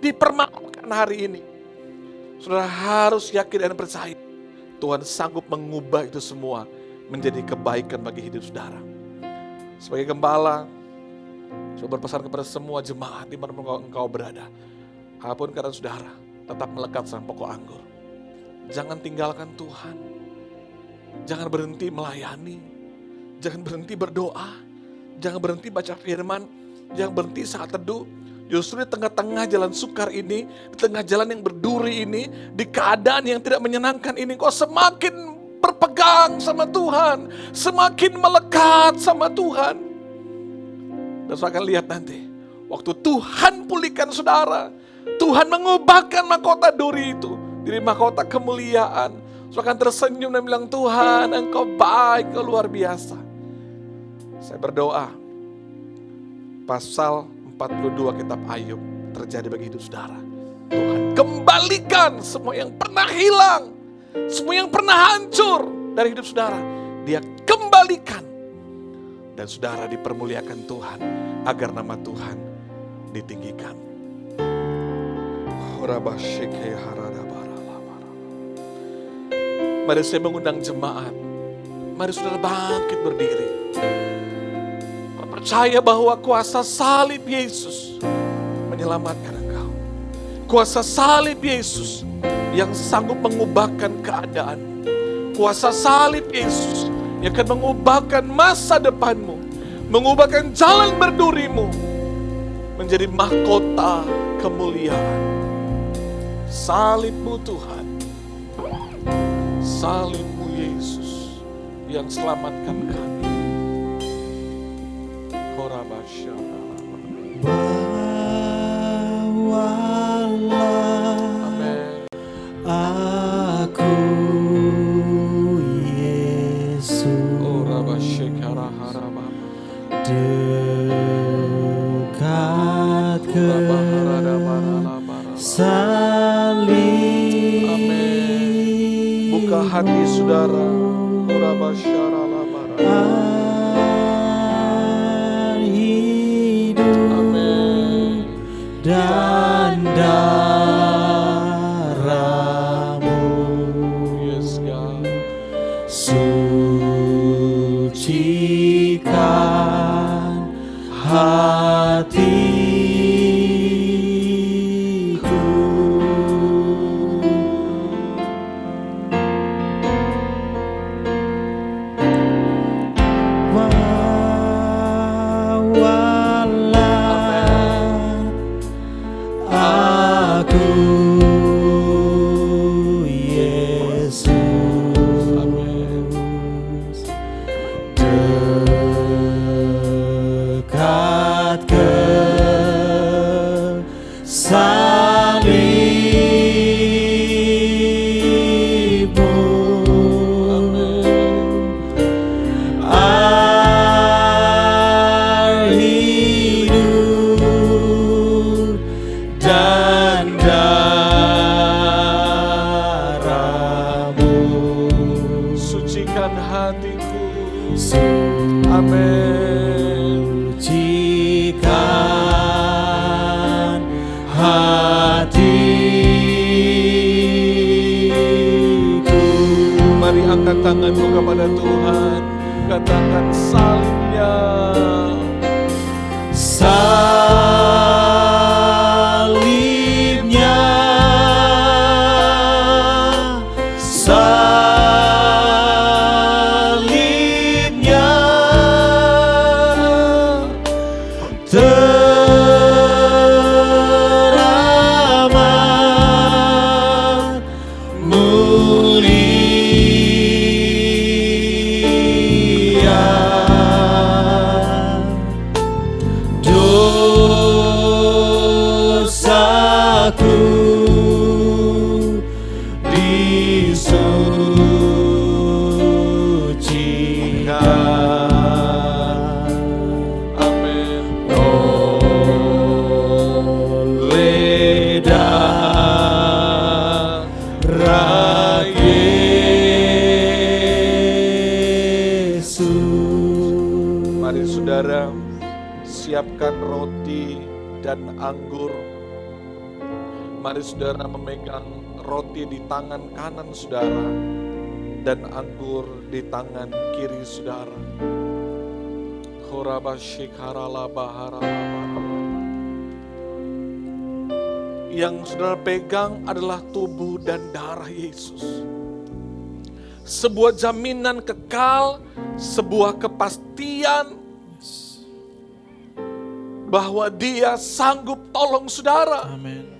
dipermalukan hari ini. Saudara harus yakin dan percaya Tuhan sanggup mengubah itu semua menjadi kebaikan bagi hidup saudara. Sebagai gembala, saya berpesan kepada semua jemaat di mana engkau berada. Apapun keadaan saudara, tetap melekat sama pokok anggur. Jangan tinggalkan Tuhan. Jangan berhenti melayani. Jangan berhenti berdoa, jangan berhenti baca firman, jangan berhenti saat teduh. Justru di tengah-tengah jalan sukar ini, di tengah jalan yang berduri ini, di keadaan yang tidak menyenangkan ini, kau semakin berpegang sama Tuhan, semakin melekat sama Tuhan. Dan saudara akan lihat nanti, waktu Tuhan pulihkan saudara, Tuhan mengubahkan mahkota duri itu jadi mahkota kemuliaan. Saudara akan tersenyum dan bilang, Tuhan engkau baik, engkau luar biasa. Saya berdoa, pasal 42 kitab Ayub terjadi bagi hidup saudara. Tuhan kembalikan semua yang pernah hilang, semua yang pernah hancur dari hidup saudara. Dia kembalikan. Dan saudara dipermuliakan Tuhan agar nama Tuhan ditinggikan. Mari saya mengundang jemaat. Mari saudara bangkit berdiri. Percaya bahwa kuasa salib Yesus menyelamatkan engkau. Kuasa salib Yesus yang sanggup mengubahkan keadaan. Kuasa salib Yesus yang akan mengubahkan masa depanmu. Mengubahkan jalan berdurimu menjadi mahkota kemuliaan. Salibmu Tuhan, salibmu Yesus yang selamatkan kami. Bawalah Amin. aku Yesus dekat ke salib. Amin. Buka hati saudara. Hidup Amin. dan darahmu, Yes God. sucikan hatiku. Bawalah aku Yesus dekat ke salibmu. Air hidup dan darahmu, Sucikan hatiku. Amin. Sucikan hatiku. Mari angkat tanganmu kepada Tuhan. Katakan salibnya. Salibnya, salibnya teramat mulia. Dosaku disucikan Amin. oleh darah Yesus. Mari saudara siapkan roti dan anggur. Mari saudara memegang roti di tangan kanan saudara dan anggur di tangan kiri saudara. Yang saudara pegang adalah tubuh dan darah Yesus. Sebuah jaminan kekal, sebuah kepastian bahwa Dia sanggup tolong saudara. Amin.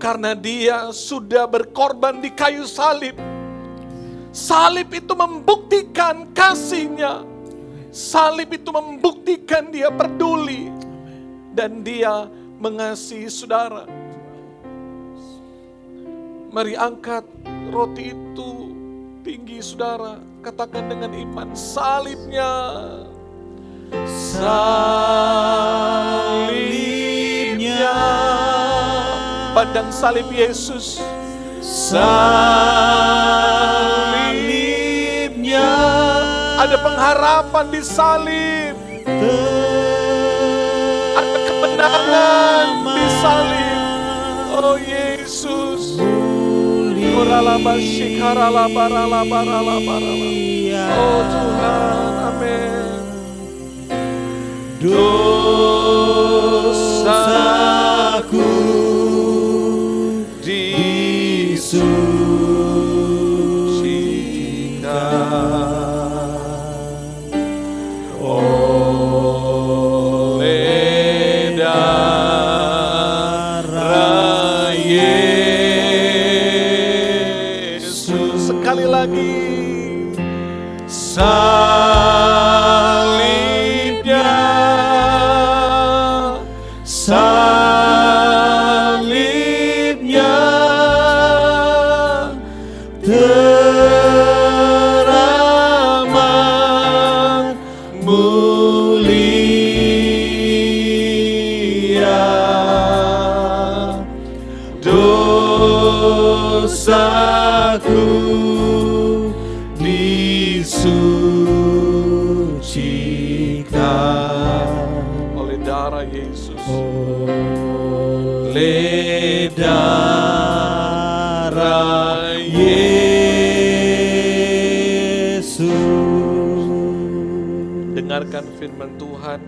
Karena Dia sudah berkorban di kayu salib. Salib itu membuktikan kasih-Nya. Salib itu membuktikan Dia peduli. Dan Dia mengasihi saudara. Mari angkat roti itu tinggi saudara. Katakan dengan iman, salibnya. Salibnya Pandang salib Yesus. Salibnya Ada pengharapan di salib. Ada kemenangan di salib. Oh Yesus. Oh Tuhan, amin. Dosaku disucikan oleh darah Yesus. Sekali lagi. Salibnya, salibnya teramat mulia, dosaku disucikan Oleh darah Yesus. oleh darah Yesus. Dengarkan firman Tuhan.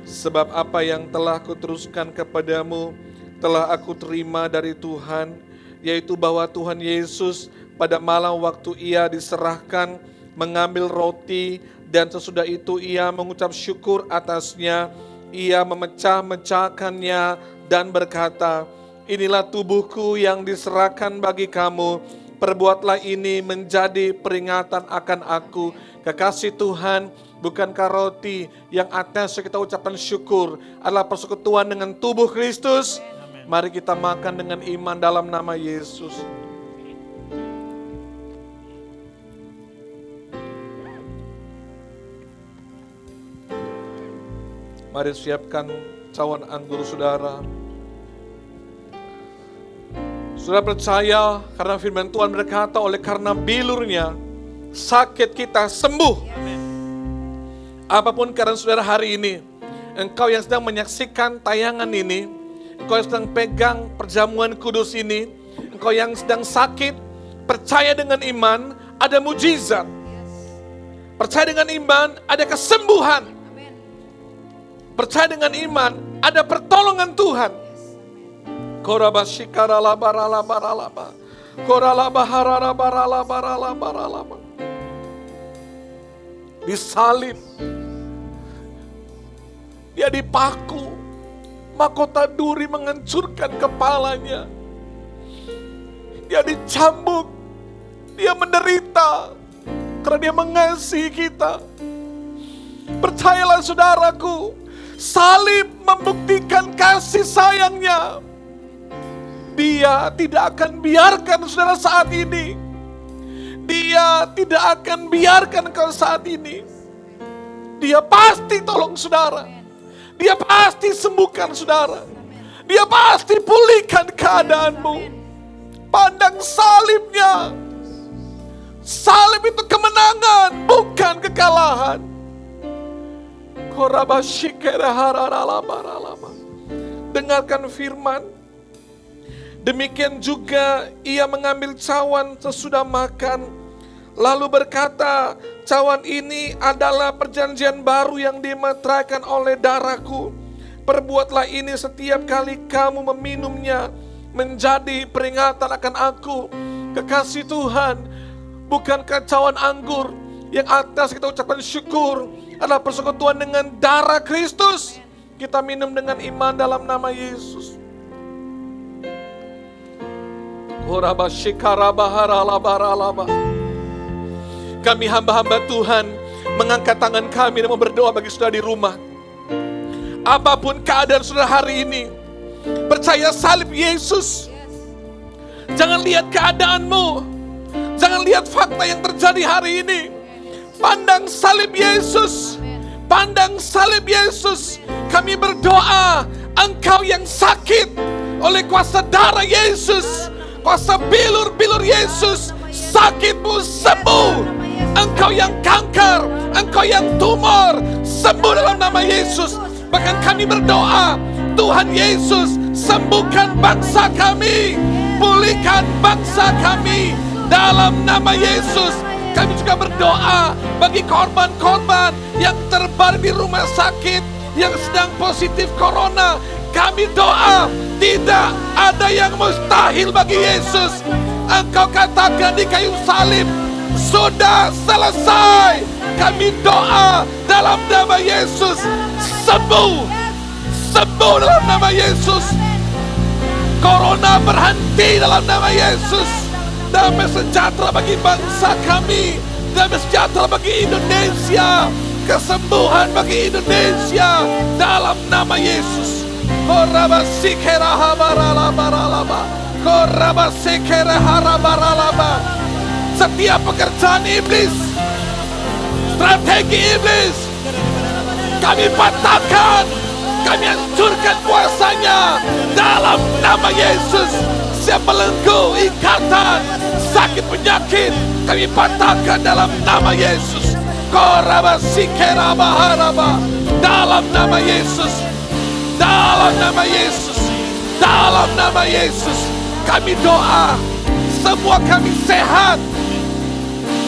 Sebab apa yang telah kuteruskan kepadamu telah aku terima dari Tuhan, yaitu bahwa Tuhan Yesus pada malam waktu ia diserahkan mengambil roti, dan sesudah itu ia mengucap syukur atasnya, ia memecah-mecahkannya dan berkata, inilah tubuhku yang diserahkan bagi kamu, perbuatlah ini menjadi peringatan akan aku. Kekasih Tuhan, bukankah roti yang atas kita ucapkan syukur adalah persekutuan dengan tubuh Kristus? Mari kita makan dengan iman dalam nama Yesus. Mari siapkan cawan anggur saudara. Saudara percaya karena firman Tuhan berkata oleh karena bilurnya sakit kita sembuh. Apapun keadaan saudara hari ini, engkau yang sedang menyaksikan tayangan ini, engkau yang sedang pegang perjamuan kudus ini, engkau yang sedang sakit, percaya dengan iman ada mujizat. Percaya dengan iman ada kesembuhan. Percaya dengan iman ada pertolongan Tuhan. Disalib, dia dipaku, mahkota duri menghancurkan kepalanya. Dia dicambuk, dia menderita karena dia mengasihi kita. Percayalah saudaraku, salib membuktikan kasih sayangnya. Dia tidak akan biarkan saudara saat ini. Dia tidak akan biarkan kau saat ini. Dia pasti tolong saudara. Dia pasti sembuhkan saudara. Dia pasti pulihkan keadaanmu. Pandang salibnya. Salib itu kemenangan, bukan kekalahan. Dengarkan firman. Demikian juga ia mengambil cawan sesudah makan, lalu berkata, cawan ini adalah perjanjian baru yang dimeteraikan oleh darahku. Perbuatlah ini setiap kali kamu meminumnya, menjadi peringatan akan aku. Kekasih Tuhan, bukankah cawan anggur yang atas kita ucapkan syukur adalah persekutuan dengan darah Kristus? Kita minum dengan iman dalam nama Yesus. Kami hamba-hamba Tuhan mengangkat tangan kami dan berdoa bagi saudara di rumah. Apapun keadaan saudara hari ini, percaya salib Yesus. Jangan lihat keadaanmu, jangan lihat fakta yang terjadi hari ini. Pandang salib Yesus, pandang salib Yesus. Kami berdoa, engkau yang sakit, oleh kuasa darah Yesus, kuasa bilur-bilur Yesus, sakitmu sembuh. Engkau yang kanker, engkau yang tumor, sembuh dalam nama Yesus. Bahkan kami berdoa, Tuhan Yesus, sembuhkan bangsa kami, pulihkan bangsa kami dalam nama Yesus. Kami juga berdoa bagi korban-korban yang terbaring di rumah sakit, yang sedang positif corona. Kami doa, tidak ada yang mustahil bagi Yesus. Engkau katakan di kayu salib, sudah selesai. Kami doa dalam nama Yesus, sembuh, sembuh dalam nama Yesus. Corona berhenti dalam nama Yesus. Damai sejahtera bagi bangsa kami, damai sejahtera bagi Indonesia, kesembuhan bagi Indonesia dalam nama Yesus. Setiap pekerjaan iblis, strategi iblis, kami patahkan, kami hancurkan kuasanya dalam nama Yesus. Siap belenggu, ikatan, sakit penyakit, kami patahkan dalam nama Yesus. Dalam nama Yesus, dalam nama Yesus, dalam nama Yesus. Kami doa, semua kami sehat,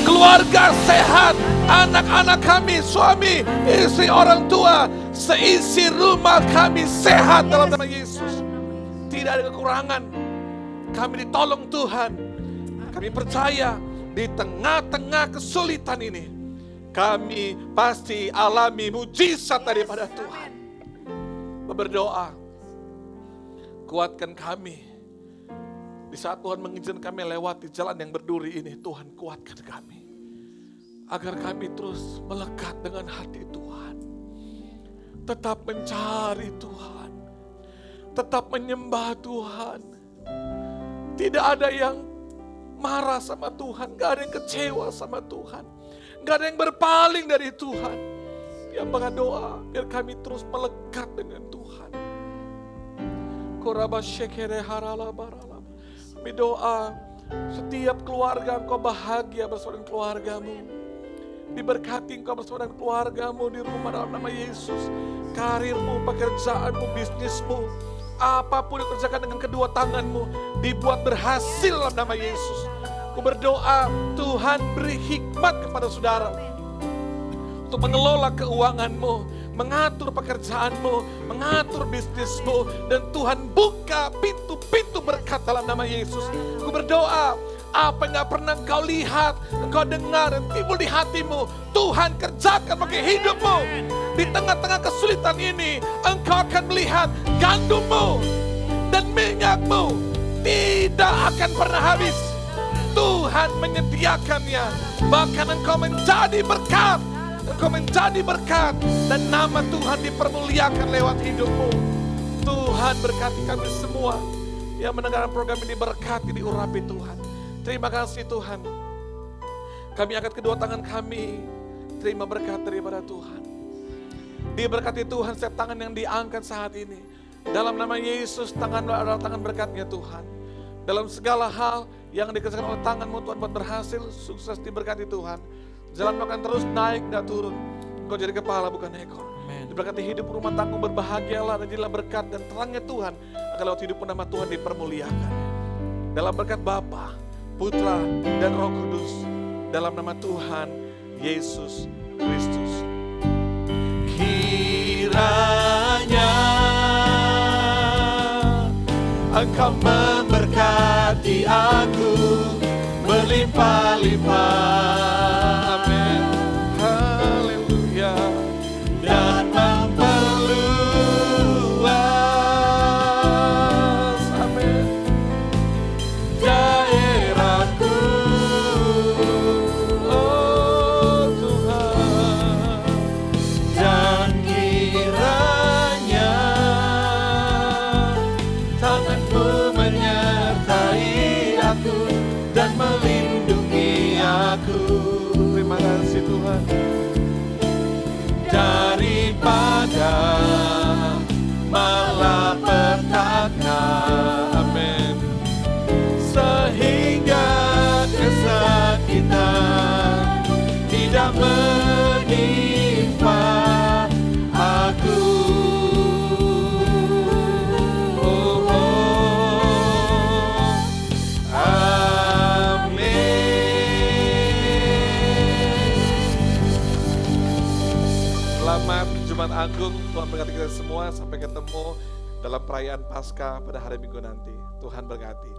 keluarga sehat, anak-anak kami, suami, istri, orang tua, seisi rumah kami sehat dalam nama Yesus. Tidak ada kekurangan. Kami ditolong Tuhan. Kami percaya di tengah-tengah kesulitan ini, kami pasti alami mujizat daripada Tuhan. Berdoa, kuatkan kami. Di saat Tuhan mengizinkan kami lewati jalan yang berduri ini, Tuhan kuatkan kami. Agar kami terus melekat dengan hati Tuhan. Tetap mencari Tuhan. Tetap menyembah Tuhan. Tidak ada yang marah sama Tuhan, gak ada yang kecewa sama Tuhan, gak ada yang berpaling dari Tuhan. Yang berdoa biar kami terus melekat dengan Tuhan. Kami doa setiap keluarga engkau bahagia bersama dengan keluargamu. Diberkati engkau bersama dengan keluargamu di rumah dalam nama Yesus. Karirmu, pekerjaanmu, bisnismu, apapun yang kerjakan dengan kedua tanganmu, dibuat berhasil dalam nama Yesus. Aku berdoa, Tuhan beri hikmat kepada saudara untuk mengelola keuanganmu, mengatur pekerjaanmu, mengatur bisnismu, dan Tuhan buka pintu-pintu berkat dalam nama Yesus. Aku berdoa, apa yang gak pernah engkau lihat, engkau dengar, dan timbul di hatimu, Tuhan kerjakan bagi hidupmu. Di tengah-tengah kesulitan ini, engkau akan melihat gandummu dan minyakmu tidak akan pernah habis. Tuhan menyediakannya, bahkan engkau menjadi berkat. Engkau menjadi berkat dan nama Tuhan dipermuliakan lewat hidupmu. Tuhan berkati kami semua yang mendengarkan program ini, berkati, diurapi Tuhan. Terima kasih Tuhan. Kami angkat kedua tangan kami, terima berkat daripada Tuhan. Diberkati Tuhan setiap tangan yang diangkat saat ini. Dalam nama Yesus, tangan adalah tangan berkatnya Tuhan. Dalam segala hal yang dikerjakan oleh tanganmu Tuhan buat berhasil, sukses, diberkati Tuhan. Jalan akan terus naik, gak turun. Engkau jadi kepala bukan ekor. Diberkati hidup rumah tanggung, berbahagialah dan jadilah berkat dan terangnya Tuhan akan lewat hidup nama Tuhan dipermuliakan. Dalam berkat Bapa, Putra dan Roh Kudus, dalam nama Tuhan Yesus Kristus. Kiranya Engkau memberkati aku berlimpah-limpah. Amin. Haleluya. Dan memperluas, amin, daerahku, oh Tuhan. Dan kiranya tanganmu menyertai aku dan melindungi aku. Terima kasih Tuhan. Daripada malapetaka. berlangsung. Tuhan berkati kita semua. Sampai ketemu dalam perayaan Paskah pada hari Minggu nanti. Tuhan berkati.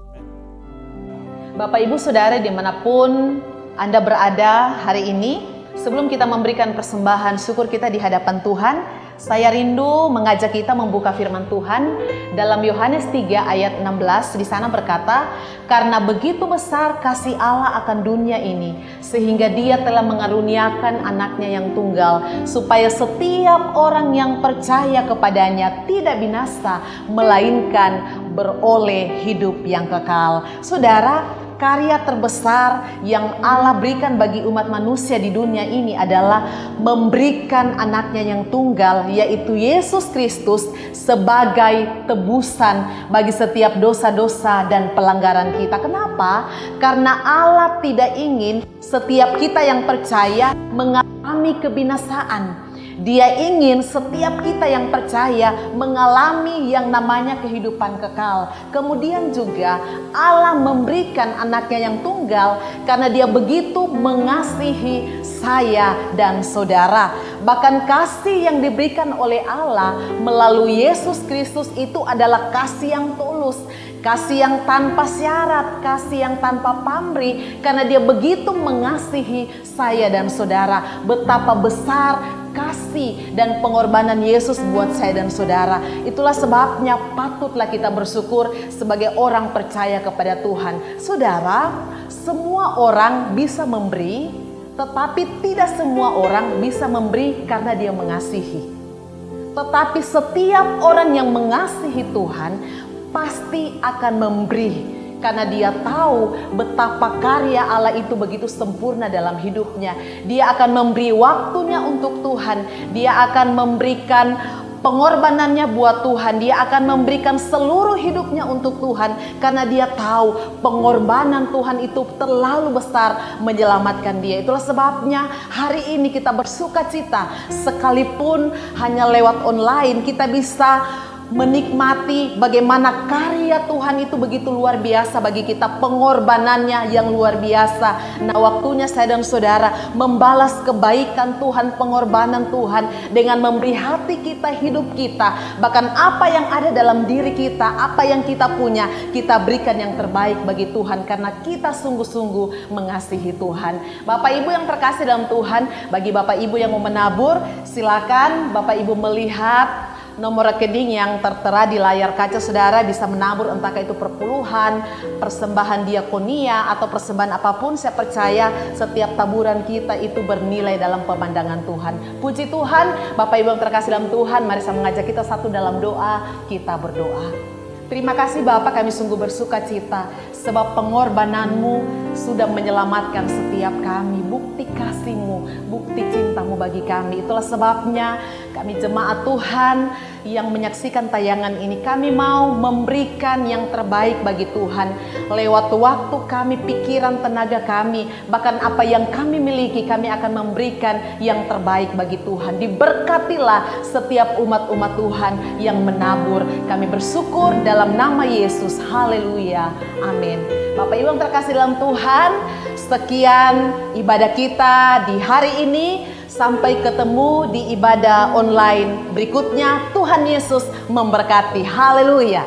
Bapak Ibu Saudara dimanapun Anda berada hari ini, sebelum kita memberikan persembahan syukur kita di hadapan Tuhan, saya rindu mengajak kita membuka firman Tuhan dalam Yohanes 3 ayat 16. Di sana berkata, karena begitu besar kasih Allah akan dunia ini, sehingga Dia telah mengaruniakan anaknya yang tunggal, supaya setiap orang yang percaya kepadanya tidak binasa, melainkan beroleh hidup yang kekal. Saudara, karya terbesar yang Allah berikan bagi umat manusia di dunia ini adalah memberikan anaknya yang tunggal, yaitu Yesus Kristus, sebagai tebusan bagi setiap dosa-dosa dan pelanggaran kita. Kenapa? Karena Allah tidak ingin setiap kita yang percaya mengalami kebinasaan. Dia ingin setiap kita yang percaya mengalami yang namanya kehidupan kekal. Kemudian juga Allah memberikan anaknya yang tunggal karena Dia begitu mengasihi saya dan saudara. Bahkan kasih yang diberikan oleh Allah melalui Yesus Kristus itu adalah kasih yang tulus, kasih yang tanpa syarat, kasih yang tanpa pamrih, karena Dia begitu mengasihi saya dan saudara. Betapa besar kasih dan pengorbanan Yesus buat saya dan saudara. Itulah sebabnya patutlah kita bersyukur sebagai orang percaya kepada Tuhan. Saudara, semua orang bisa memberi, tetapi tidak semua orang bisa memberi karena dia mengasihi. Tetapi setiap orang yang mengasihi Tuhan pasti akan memberi, karena dia tahu betapa karya Allah itu begitu sempurna dalam hidupnya. Dia akan memberi waktunya untuk Tuhan. Dia akan memberikan pengorbanannya buat Tuhan. Dia akan memberikan seluruh hidupnya untuk Tuhan, karena dia tahu pengorbanan Tuhan itu terlalu besar menyelamatkan dia. Itulah sebabnya hari ini kita bersuka cita, sekalipun hanya lewat online kita bisa menikmati bagaimana karya Tuhan itu begitu luar biasa bagi kita, pengorbanannya yang luar biasa. Nah, waktunya saya dan saudara membalas kebaikan Tuhan, pengorbanan Tuhan dengan memberi hati kita, hidup kita, bahkan apa yang ada dalam diri kita, apa yang kita punya, kita berikan yang terbaik bagi Tuhan, karena kita sungguh-sungguh mengasihi Tuhan. Bapak Ibu yang terkasih dalam Tuhan, bagi Bapak Ibu yang mau menabur, silakan Bapak Ibu melihat nomor rekening yang tertera di layar kaca. Saudara bisa menabur, entah itu perpuluhan, persembahan diakonia, atau persembahan apapun. Saya percaya setiap taburan kita itu bernilai dalam pemandangan Tuhan. Puji Tuhan. Bapak Ibu yang terkasih dalam Tuhan, mari saya mengajak kita satu dalam doa. Kita berdoa. Terima kasih Bapak, kami sungguh bersuka cita sebab pengorbananmu sudah menyelamatkan setiap kami. Bukti kasih-Mu, bukti cinta-Mu bagi kami. Itulah sebabnya kami jemaat Tuhan yang menyaksikan tayangan ini, kami mau memberikan yang terbaik bagi Tuhan. Lewat waktu kami, pikiran, tenaga kami, bahkan apa yang kami miliki, kami akan memberikan yang terbaik bagi Tuhan. Diberkatilah setiap umat-umat Tuhan yang menabur. Kami bersyukur dalam nama Yesus. Haleluya. Amin. Bapak Ibu yang terkasih dalam Tuhan, sekian ibadah kita di hari ini. Sampai ketemu di ibadah online berikutnya. Tuhan Yesus memberkati. Haleluya.